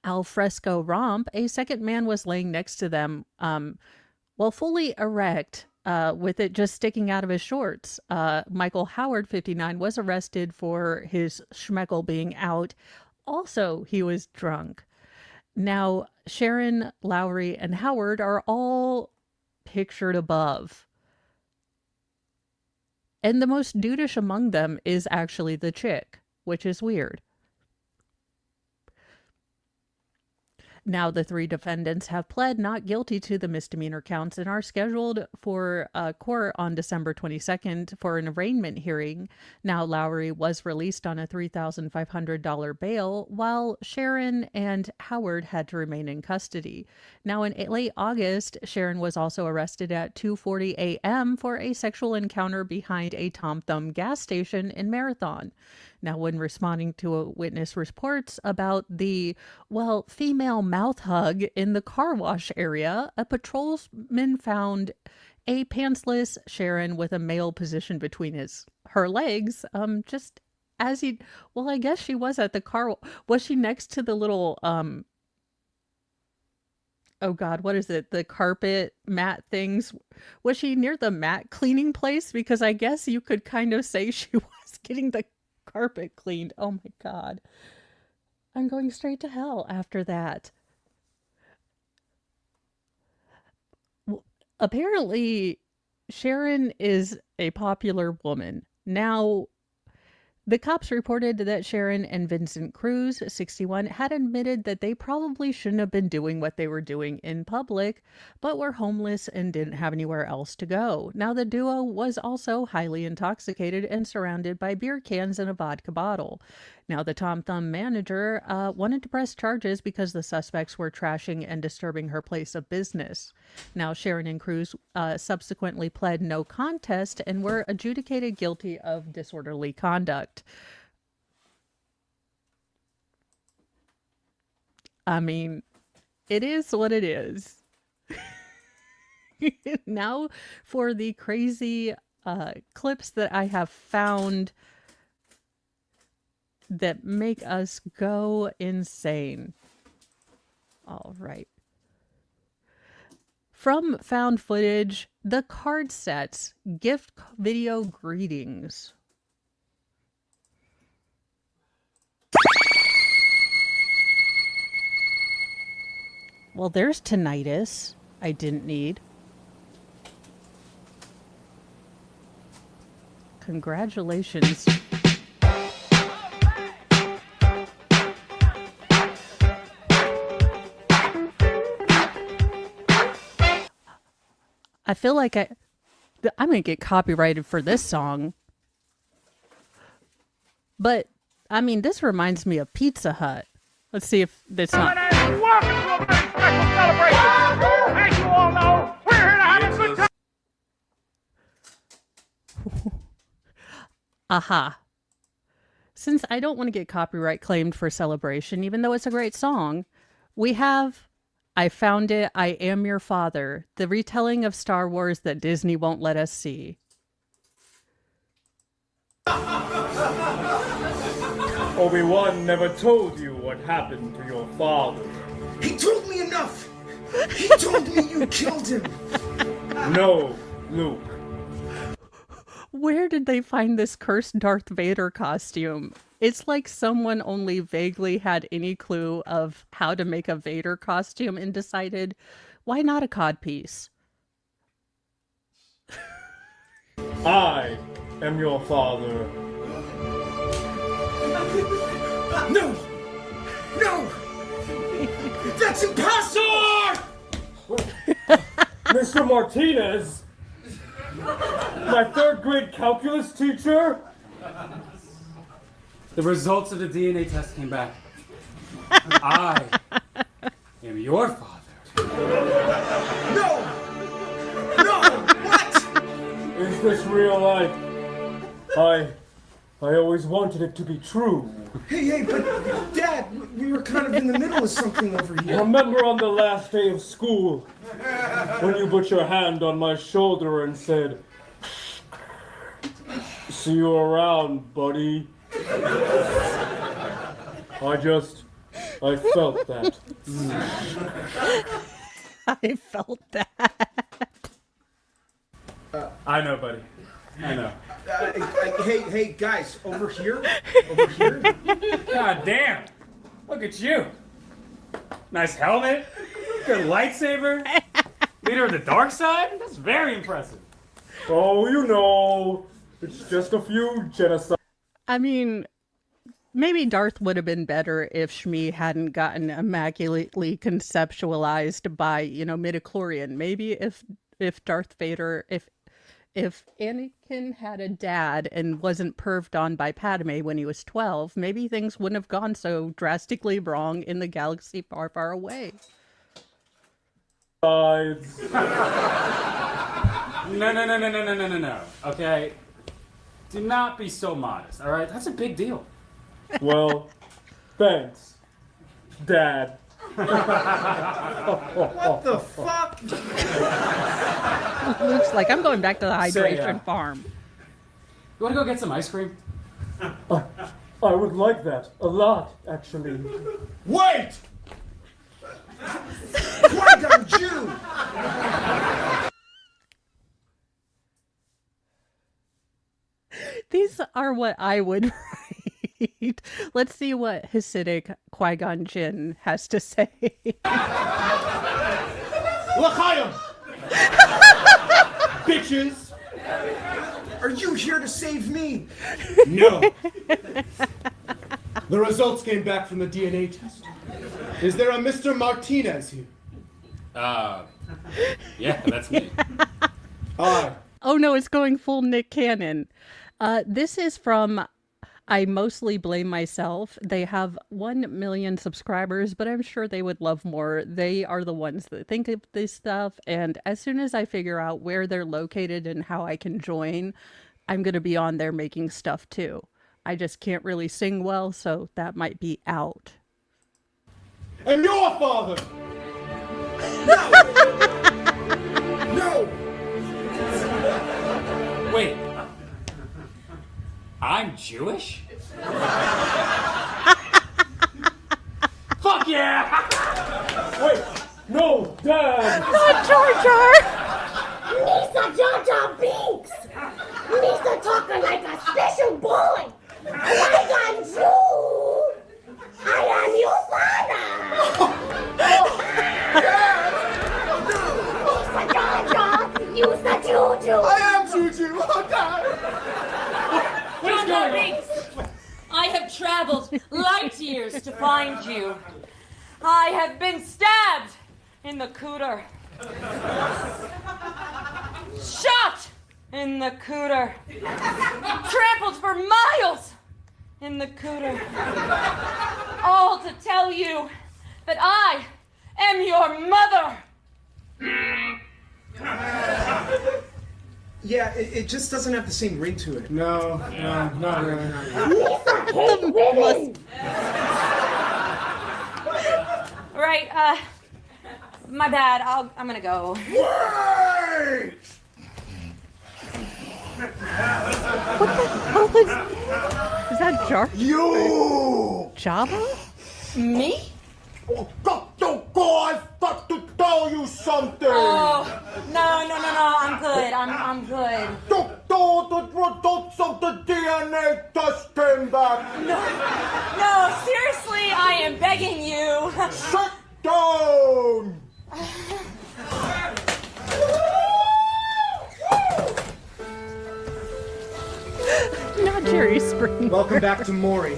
al fresco romp, a second man was laying next to them, fully erect, with it just sticking out of his shorts. Michael Howard, 59, was arrested for his schmeckle being out. Also, he was drunk. Now, Sharon, Lowry, and Howard are all pictured above. And the most dudeish among them is actually the chick, which is weird. Now, the 3 defendants have pled not guilty to the misdemeanor counts and are scheduled for court on December 22nd for an arraignment hearing. Now, Lowry was released on a $3,500 bail, while Sharon and Howard had to remain in custody. Now, in late August, Sharon was also arrested at 2:40 a.m. for a sexual encounter behind a Tom Thumb gas station in Marathon. Now, when responding to a witness reports about the, female mouth hug in the car wash area, a patrolman found a pantsless Sharon with a male position between her legs, just as I guess she was at the car. Was she next to the little, oh God, what is it? The carpet mat things. Was she near the mat cleaning place? Because I guess you could kind of say she was getting the carpet cleaned. Oh my God. I'm going straight to hell after that. Apparently, Sharon is a popular woman. Now, the cops reported that Sharon and Vincent Cruz, 61, had admitted that they probably shouldn't have been doing what they were doing in public, but were homeless and didn't have anywhere else to go. Now, the duo was also highly intoxicated and surrounded by beer cans and a vodka bottle. Now, the Tom Thumb manager wanted to press charges because the suspects were trashing and disturbing her place of business. Now, Sharon and Cruz subsequently pled no contest and were adjudicated guilty of disorderly conduct. I mean, it is what it is. Now, for the crazy clips that I have found that make us go insane. All right. From found footage, the card sets, gift video greetings. Well, there's tinnitus I didn't need. Congratulations. I feel like I'm going to get copyrighted for this song. But, I mean, this reminds me of Pizza Hut. Let's see if it's not. Welcome to a very special celebration. As you all know, we're here to have a good time. Aha. Since I don't want to get copyright claimed for Celebration, even though it's a great song, we have I Found It, I Am Your Father, the retelling of Star Wars that Disney won't let us see. Obi-Wan never told you what happened to your father. He told me enough! He told me you killed him! No, Luke. Where did they find this cursed Darth Vader costume? It's like someone only vaguely had any clue of how to make a Vader costume and decided, why not a codpiece? I am your father. No! No! That's impossible! Mr. Martinez! My third grade calculus teacher? The results of the DNA test came back. I am your father. No! No! What? Is this real life? I always wanted it to be true. Hey, but Dad, we were kind of in the middle of something over here. Remember on the last day of school, when you put your hand on my shoulder and said, "See you around, buddy." I felt that. I felt that. I know, buddy. I know. Hey, guys, over here? Over here? God damn! Look at you. Nice helmet. Good lightsaber. Leader of the dark side? That's very impressive. Oh, you know, it's just a few genocides. I mean, maybe Darth would have been better if Shmi hadn't gotten immaculately conceptualized by, midichlorian. Maybe if Darth Vader, if Anakin had a dad and wasn't perved on by Padme when he was 12, maybe things wouldn't have gone so drastically wrong in the galaxy far, far away. No. Okay? Do not be so modest, alright? That's a big deal. Well, thanks, Dad. What the fuck? Luke's like, I'm going back to the hydration Say, farm. You wanna go get some ice cream? I would like that a lot, actually. Wait! Qui-Gon Jew! These are what I would write. Let's see what Hasidic Qui-Gon Jinn has to say. L'chaim! Bitches! Are you here to save me? No. The results came back from the DNA test. Is there a Mr. Martinez here? Yeah, that's me. Aye. Oh no, it's going full Nick Cannon. This is from I Mostly Blame Myself. They have 1 million subscribers, but I'm sure they would love more. They are the ones that think of this stuff, and as soon as I figure out where they're located and how I can join, I'm going to be on there making stuff too. I just can't really sing well, so that might be out. And your father! No! Wait. I'm Jewish? Fuck yeah! Wait, no, Dad! Not Jar Jar! Misa Jar Jar Binks! Misa talking like a special boy! Qui-Gon Jew! I am your father! Misa Jar Jar! Use the Juju! I am Juju! Oh, God! What's Jar going on? Binks, I have traveled light years to find you. I have been stabbed in the cooter. Shot in the cooter. Trampled for miles in the cooter. All to tell you that I am your mother. Yeah, it just doesn't have the same ring to it. No, not really. Misa hates women! Right, my bad. I'm gonna go. Wait! Is that Jar? You! Jabba? Me? Oh, God, got to tell you something! Oh, no, I'm good. I'm good. The results of the DNA test came back! No, seriously, I am begging you. Sit down! Not Jerry Springer. Welcome back to Maury.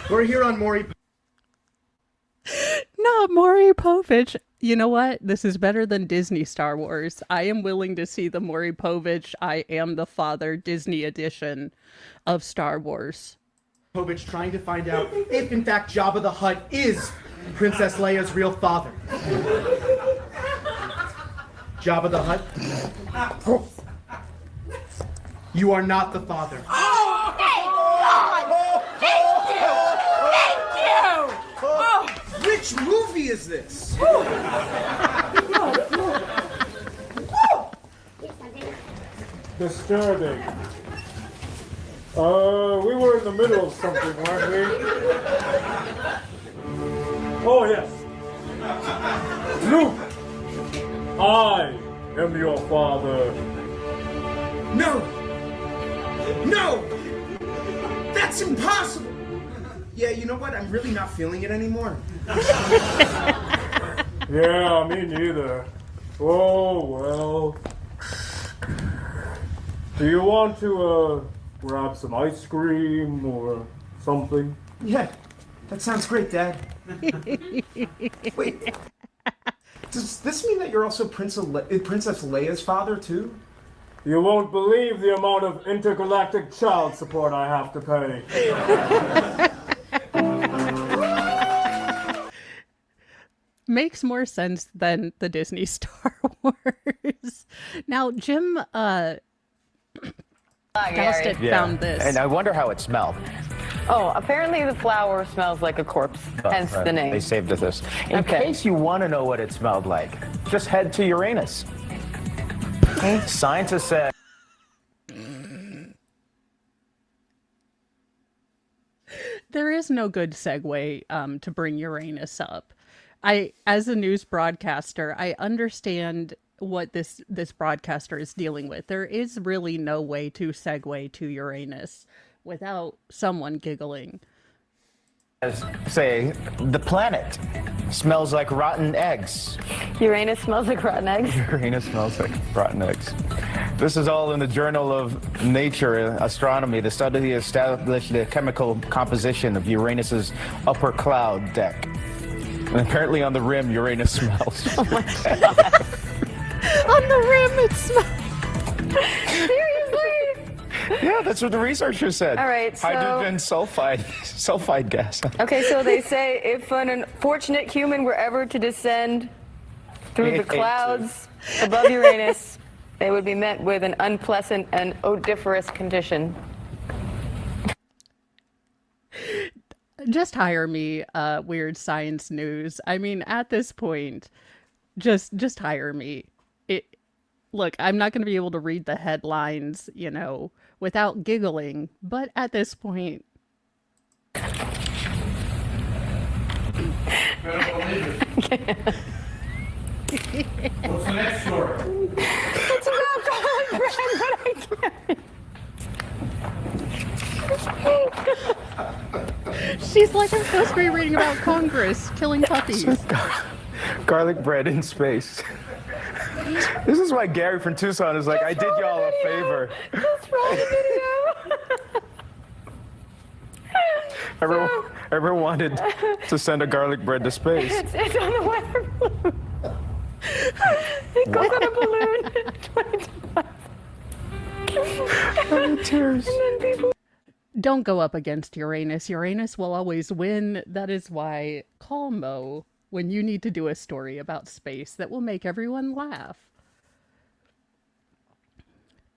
We're here on Maury. Not Maury Povich. You know what? This is better than Disney Star Wars. I am willing to see the Maury Povich I Am the Father Disney edition of Star Wars. Povich trying to find out if, in fact, Jabba the Hutt is Princess Leia's real father. Jabba the Hutt, you are not the father. Which movie is this? Disturbing. We were in the middle of something, weren't we? Oh, yes. Luke, I am your father. No! No! That's impossible! Yeah, you know what? I'm really not feeling it anymore. Yeah, me neither. Oh, well. Do you want to, grab some ice cream or something? Yeah, that sounds great, Dad. Wait, does this mean that you're also Princess Leia's father, too? You won't believe the amount of intergalactic child support I have to pay. Makes more sense than the Disney Star Wars. Now, Jim Gousted found this. And I wonder how it smelled. Oh, apparently the flower smells like a corpse, hence the name. They saved us this. In case you want to know what it smelled like, just head to Uranus. Scientists say was no good segue to bring Uranus up. As a news broadcaster, I understand what this broadcaster is dealing with. There is really no way to segue to Uranus without someone giggling. Say, the planet smells like rotten eggs. Uranus smells like rotten eggs. Uranus smells like rotten eggs. This is all in the Journal of Nature Astronomy. The study established the chemical composition of Uranus's upper cloud deck. And apparently on the rim, Uranus smells. Oh my God. On the rim, it smells. Seriously? Yeah, that's what the researchers said. All right, so... Hydrogen sulfide gas. Okay, so they say if an unfortunate human were ever to descend through the clouds above Uranus, they would be met with an unpleasant and odoriferous condition. Just hire me, Weird Science News. I mean, at this point, just hire me. Look, I'm not going to be able to read the headlines, without giggling, but at this point... What's the next story? It's about garlic bread, but I can't. She's like, I'm supposed to be reading about Congress killing puppies. Garlic bread in space. This is why Gary from Tucson is like, I did y'all a favor. Just roll the video. Everyone wanted to send a garlic bread to space. It's on the weather balloon. It goes on a balloon. Tears. And then people... Don't go up against Uranus. Uranus will always win. That is why call Mo when you need to do a story about space that will make everyone laugh.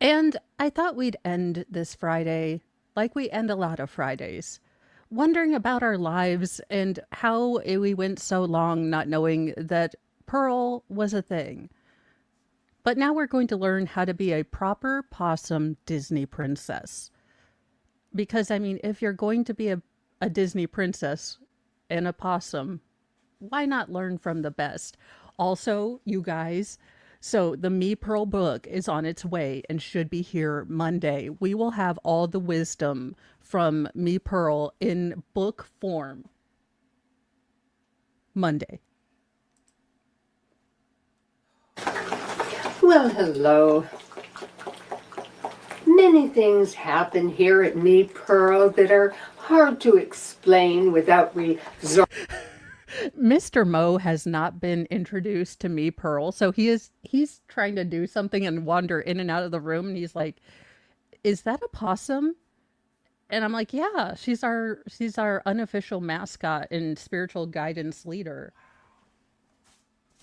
And I thought we'd end this Friday like we end a lot of Fridays, wondering about our lives and how we went so long not knowing that Pearl was a thing. But now we're going to learn how to be a proper possum Disney princess. Because, I mean, if you're going to be a Disney princess and a possum, why not learn from the best? Also, you guys, so the Me Pearl book is on its way and should be here Monday. We will have all the wisdom from Me Pearl in book form Monday. Well, hello. Many things happen here at Me Pearl that are hard to explain without Mr. Mo has not been introduced to Me Pearl, so he's trying to do something and wander in and out of the room, and he's like, "Is that a possum?" And I'm like, "Yeah, she's our unofficial mascot and spiritual guidance leader."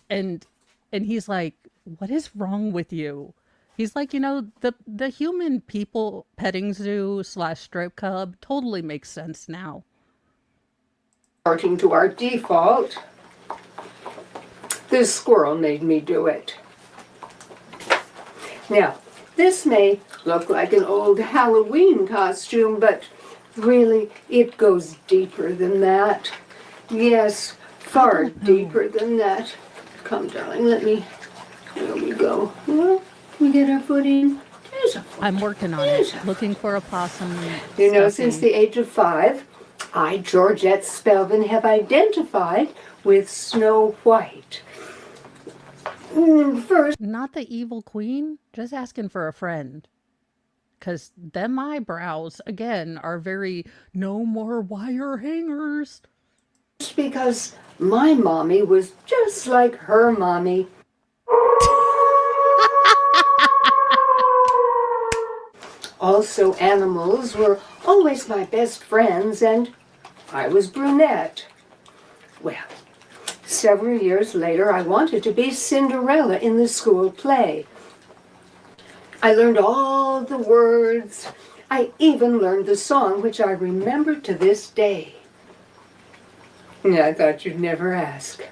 And he's like, "What is wrong with you?" He's like, the human people petting zoo / strip club totally makes sense now. According to our default, this squirrel made me do it. Now, this may look like an old Halloween costume, but really, it goes deeper than that. Yes, far deeper than that. Come, darling, there we go. Well, we get our footing. I'm working on it, looking for a possum. Since the age of 5, I, Georgette Spelvin, have identified with Snow White. First, not the evil queen, just asking for a friend. Because them eyebrows, again, are very no more wire hangers. Because my mommy was just like her mommy. Also, animals were always my best friends, and I was brunette. Well, several years later, I wanted to be Cinderella in the school play. I learned all the words. I even learned the song, which I remember to this day. I thought you'd never ask.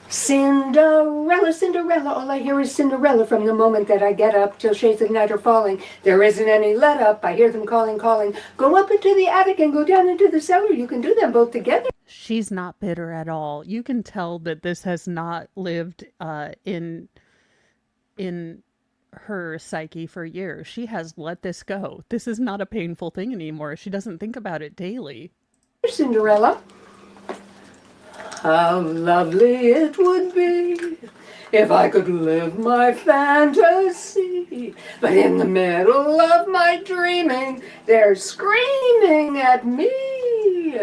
Cinderella, Cinderella, all I hear is Cinderella from the moment that I get up till shades of night are falling. There isn't any let up, I hear them calling, calling. Go up into the attic and go down into the cellar, you can do them both together. She's not bitter at all. You can tell that this has not lived in her psyche for years. She has let this go. This is not a painful thing anymore. She doesn't think about it daily. Cinderella. How lovely it would be if I could live my fantasy. But in the middle of my dreaming, they're screaming at me.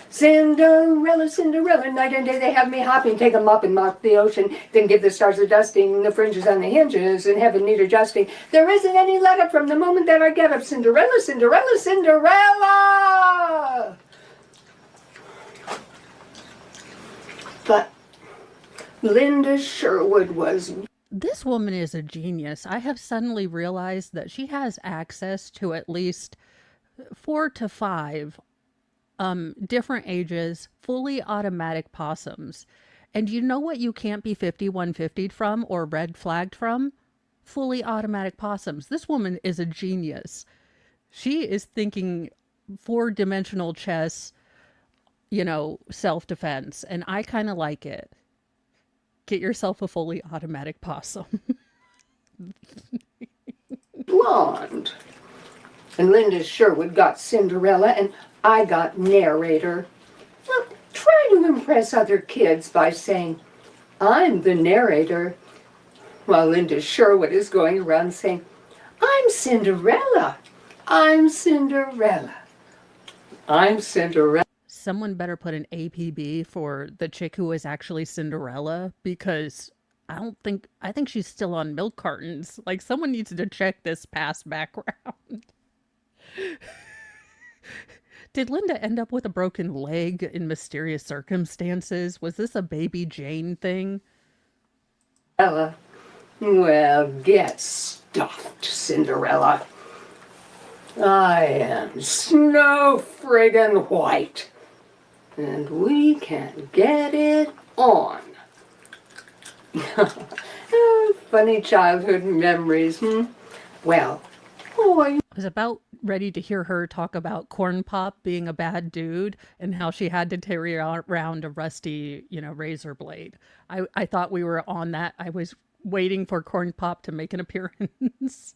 Cinderella, Cinderella, night and day they have me hopping, take a mop and mop the ocean, then give the stars a dusting, the fringes on the hinges, and heaven need adjusting. There isn't any let up from the moment that I get up. Cinderella, Cinderella, Cinderella! But Linda Sherwood was... This woman is a genius. I have suddenly realized that she has access to at least 4 to 5 different ages, fully automatic possums. And you know what you can't be 5150'd from or red flagged from? Fully automatic possums. This woman is a genius. She is thinking 4-dimensional chess, you know, self-defense, and I kind of like it. Get yourself a fully automatic possum. Blonde. And Linda Sherwood got Cinderella, and I got narrator. Well, try to impress other kids by saying, I'm the narrator, while Linda Sherwood is going around saying, I'm Cinderella, I'm Cinderella, I'm Cinderella. Someone better put an APB for the chick who is actually Cinderella, because I think she's still on milk cartons. Like, someone needs to check this past background. Did Linda end up with a broken leg in mysterious circumstances? Was this a Baby Jane thing? Ella, well, get stuffed, Cinderella. I am Snow friggin' White, and we can get it on. Funny childhood memories, Well, I was about ready to hear her talk about Corn Pop being a bad dude and how she had to carry around a rusty, razor blade. I thought we were on that. I was waiting for Corn Pop to make an appearance.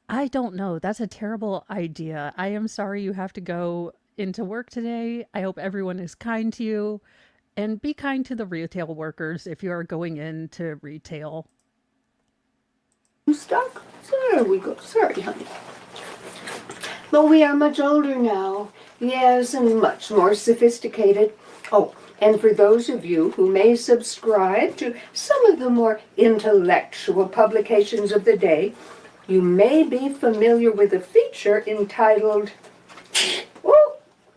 I don't know. That's a terrible idea. I am sorry you have to go into work today. I hope everyone is kind to you, and be kind to the retail workers if you are going into retail. Stuck? There we go. Sorry, honey. But we are much older now. Yes, and much more sophisticated. Oh, and for those of you who may subscribe to some of the more intellectual publications of the day, you may be familiar with a feature entitled,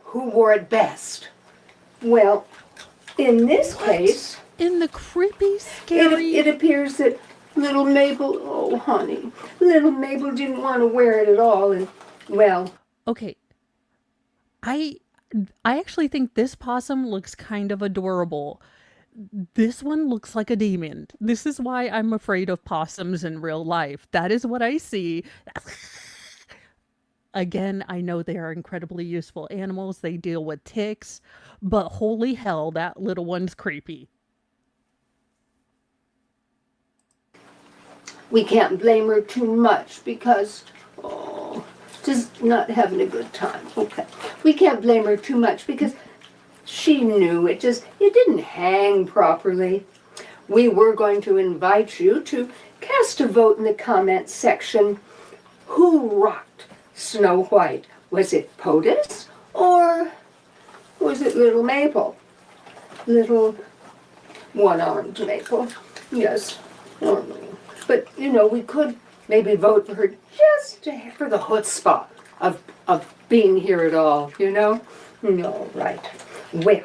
Who Wore It Best? Well, in this case... In the creepy, scary... It appears that little Mabel, oh honey, little Mabel didn't want to wear it at all, and, well... Okay, I actually think this possum looks kind of adorable. This one looks like a demon. This is why I'm afraid of possums in real life. That is what I see. Again, I know they are incredibly useful animals. They deal with ticks, but holy hell, that little one's creepy. We can't blame her too much because, just not having a good time. Okay. We can't blame her too much because she knew it didn't hang properly. We were going to invite you to cast a vote in the comments section. Who rocked Snow White? Was it POTUS or was it little Maple? Little one-armed Maple. Yes. But, we could maybe vote for her just for the chutzpah of being here at all, No, right. Well,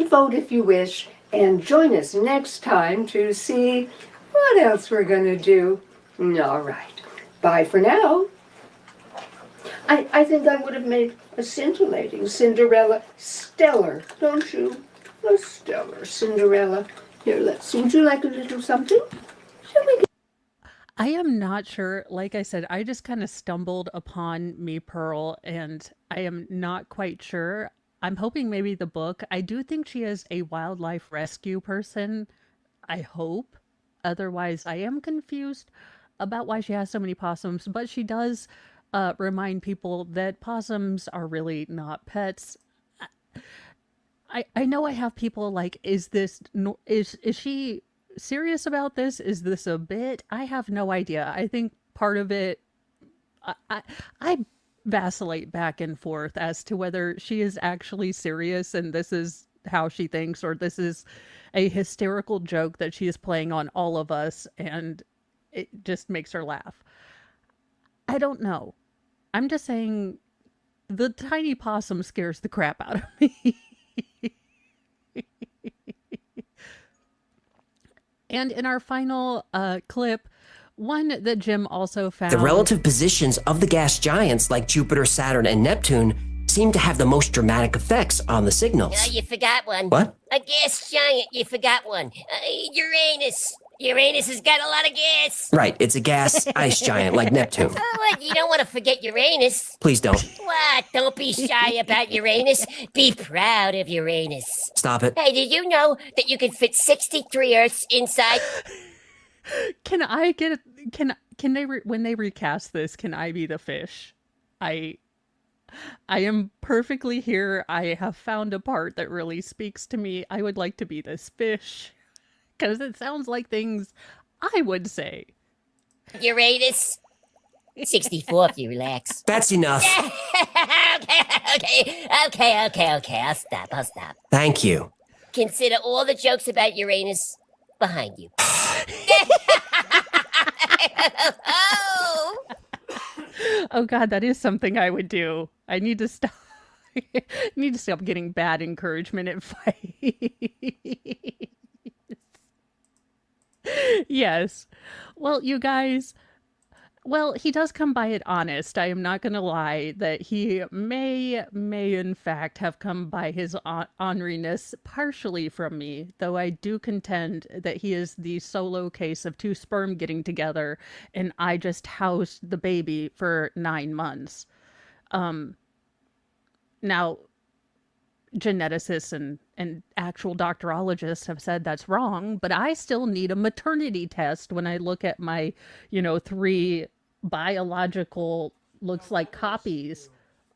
vote if you wish, and join us next time to see what else we're going to do. All right. Bye for now. I think I would have made A scintillating Cinderella. Stellar, don't you? A stellar Cinderella. Here, would you like a little something? Shall we I am not sure. Like I said, I just kind of stumbled upon Me Pearl, and I am not quite sure. I'm hoping maybe the book. I do think she is a wildlife rescue person. I hope. Otherwise, I am confused about why she has so many possums, but she does remind people that possums are really not pets. I know I have people like, is this is she serious about this? Is this a bit? I have no idea. I think part of it, I vacillate back and forth as to whether she is actually serious and this is how she thinks, or this is a hysterical joke that she is playing on all of us and it just makes her laugh. I don't know. I'm just saying the tiny possum scares the crap out of me. And in our final clip, one that Jim also found. The relative positions of the gas giants like Jupiter, Saturn, and Neptune seem to have the most dramatic effects on the signals. You forgot one. What? A gas giant. You forgot one. Uranus. Uranus has got a lot of gas. Right, it's a gas ice giant like Neptune. Oh, what? You don't want to forget Uranus. Please don't. What? Don't be shy about Uranus. Be proud of Uranus. Stop it. Hey, did you know that you can fit 63 Earths inside? Can I get can they when they recast this, can I be the fish? I am perfectly here. I have found a part that really speaks to me. I would like to be this fish because it sounds like things I would say. Uranus. 64 if you relax. That's enough. Okay. I'll stop. Thank you. Consider all the jokes about Uranus behind you. Oh God, that is something I would do. I need to stop. Need to stop getting bad encouragement at fights. Yes. Well, you guys. Well, he does come by it honest. I am not going to lie that he may in fact have come by his orneriness partially from me, though I do contend that he is the solo case of two sperm getting together and I just housed the baby for 9 months. Now, geneticists and actual doctorologists have said that's wrong, but I still need a maternity test when I look at my, 3 biological, looks like copies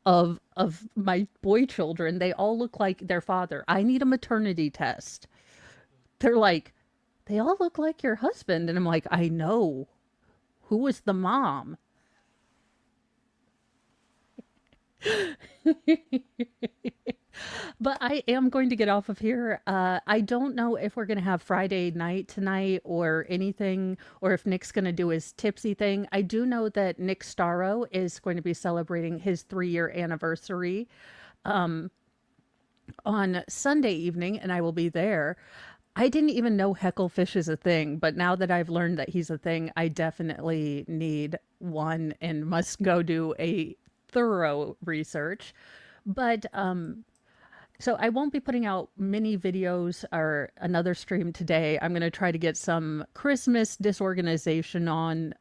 of my boy children. They all look like their father. I need a maternity test. They're like, they all look like your husband. And I'm like, I know. Who was the mom? But I am going to get off of here. I don't know if we're going to have Friday night tonight or anything, or if Nick's going to do his tipsy thing. I do know that Nick Starro is going to be celebrating his 3-year anniversary on Sunday evening, and I will be there. I didn't even know Hecklefish is a thing, but now that I've learned that he's a thing, I definitely need one and must go do a thorough research. But so I won't be putting out mini videos or another stream today. I'm going to try to get some Christmas disorganization on,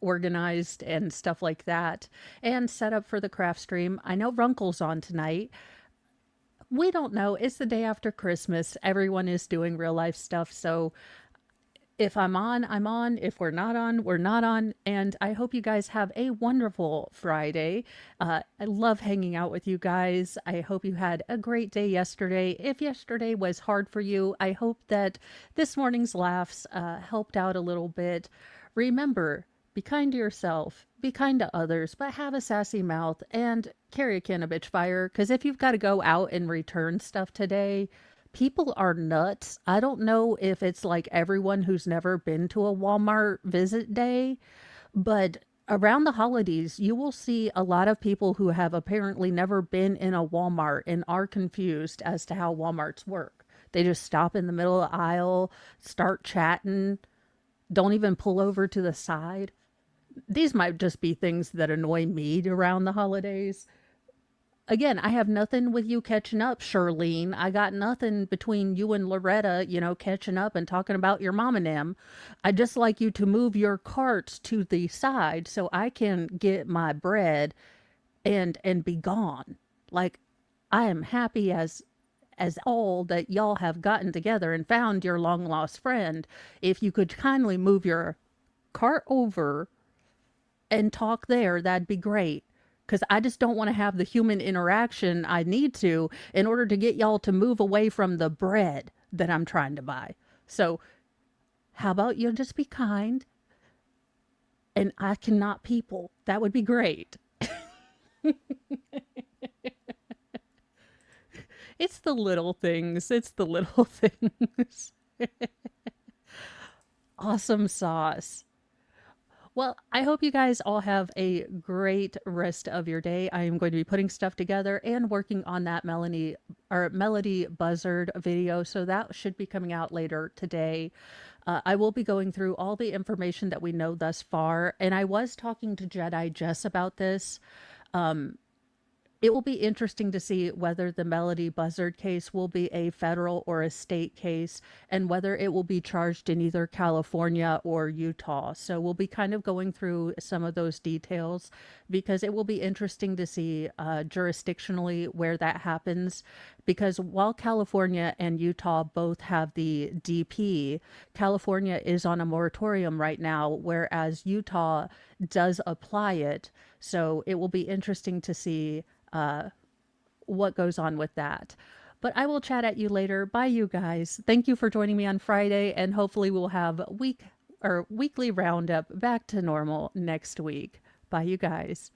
organized and stuff like that, and set up for the craft stream. I know Runkle's on tonight. We don't know. It's the day after Christmas. Everyone is doing real life stuff. So if I'm on, I'm on. If we're not on, we're not on. And I hope you guys have a wonderful Friday. I love hanging out with you guys. I hope you had a great day yesterday. If yesterday was hard for you, I hope that this morning's laughs helped out a little bit. Remember, be kind to yourself, be kind to others, but have a sassy mouth and carry a can of bitch fire. Because if you've got to go out and return stuff today, people are nuts. I don't know if it's like everyone who's never been to a Walmart visit day, but around the holidays, you will see a lot of people who have apparently never been in a Walmart and are confused as to how Walmarts work. They just stop in the middle of the aisle, start chatting, don't even pull over to the side. These might just be things that annoy me around the holidays, again, I have nothing with you catching up, Charlene. I got nothing between you and Loretta, catching up and talking about your mom and them. I just like you to move your carts to the side so I can get my bread and be gone. Like, I am happy as all that y'all have gotten together and found your long lost friend. If you could kindly move your cart over and talk there, that'd be great. Because I just don't want to have the human interaction I need to in order to get y'all to move away from the bread that I'm trying to buy. So, how about you just be kind and I cannot people? That would be great. It's the little things. It's the little things. Awesome sauce. Well, I hope you guys all have a great rest of your day. I am going to be putting stuff together and working on that Melody Buzzard video, so that should be coming out later today. I will be going through all the information that we know thus far, and I was talking to Jedi Jess about this. It will be interesting to see whether the Melody Buzzard case will be a federal or a state case, and whether it will be charged in either California or Utah. So we'll be kind of going through some of those details, because it will be interesting to see jurisdictionally where that happens. Because while California and Utah both have the DP, California is on a moratorium right now, whereas Utah does apply it. So it will be interesting to see what goes on with that. But I will chat at you later. Bye, you guys. Thank you for joining me on Friday, and hopefully we'll have weekly roundup back to normal next week. Bye, you guys.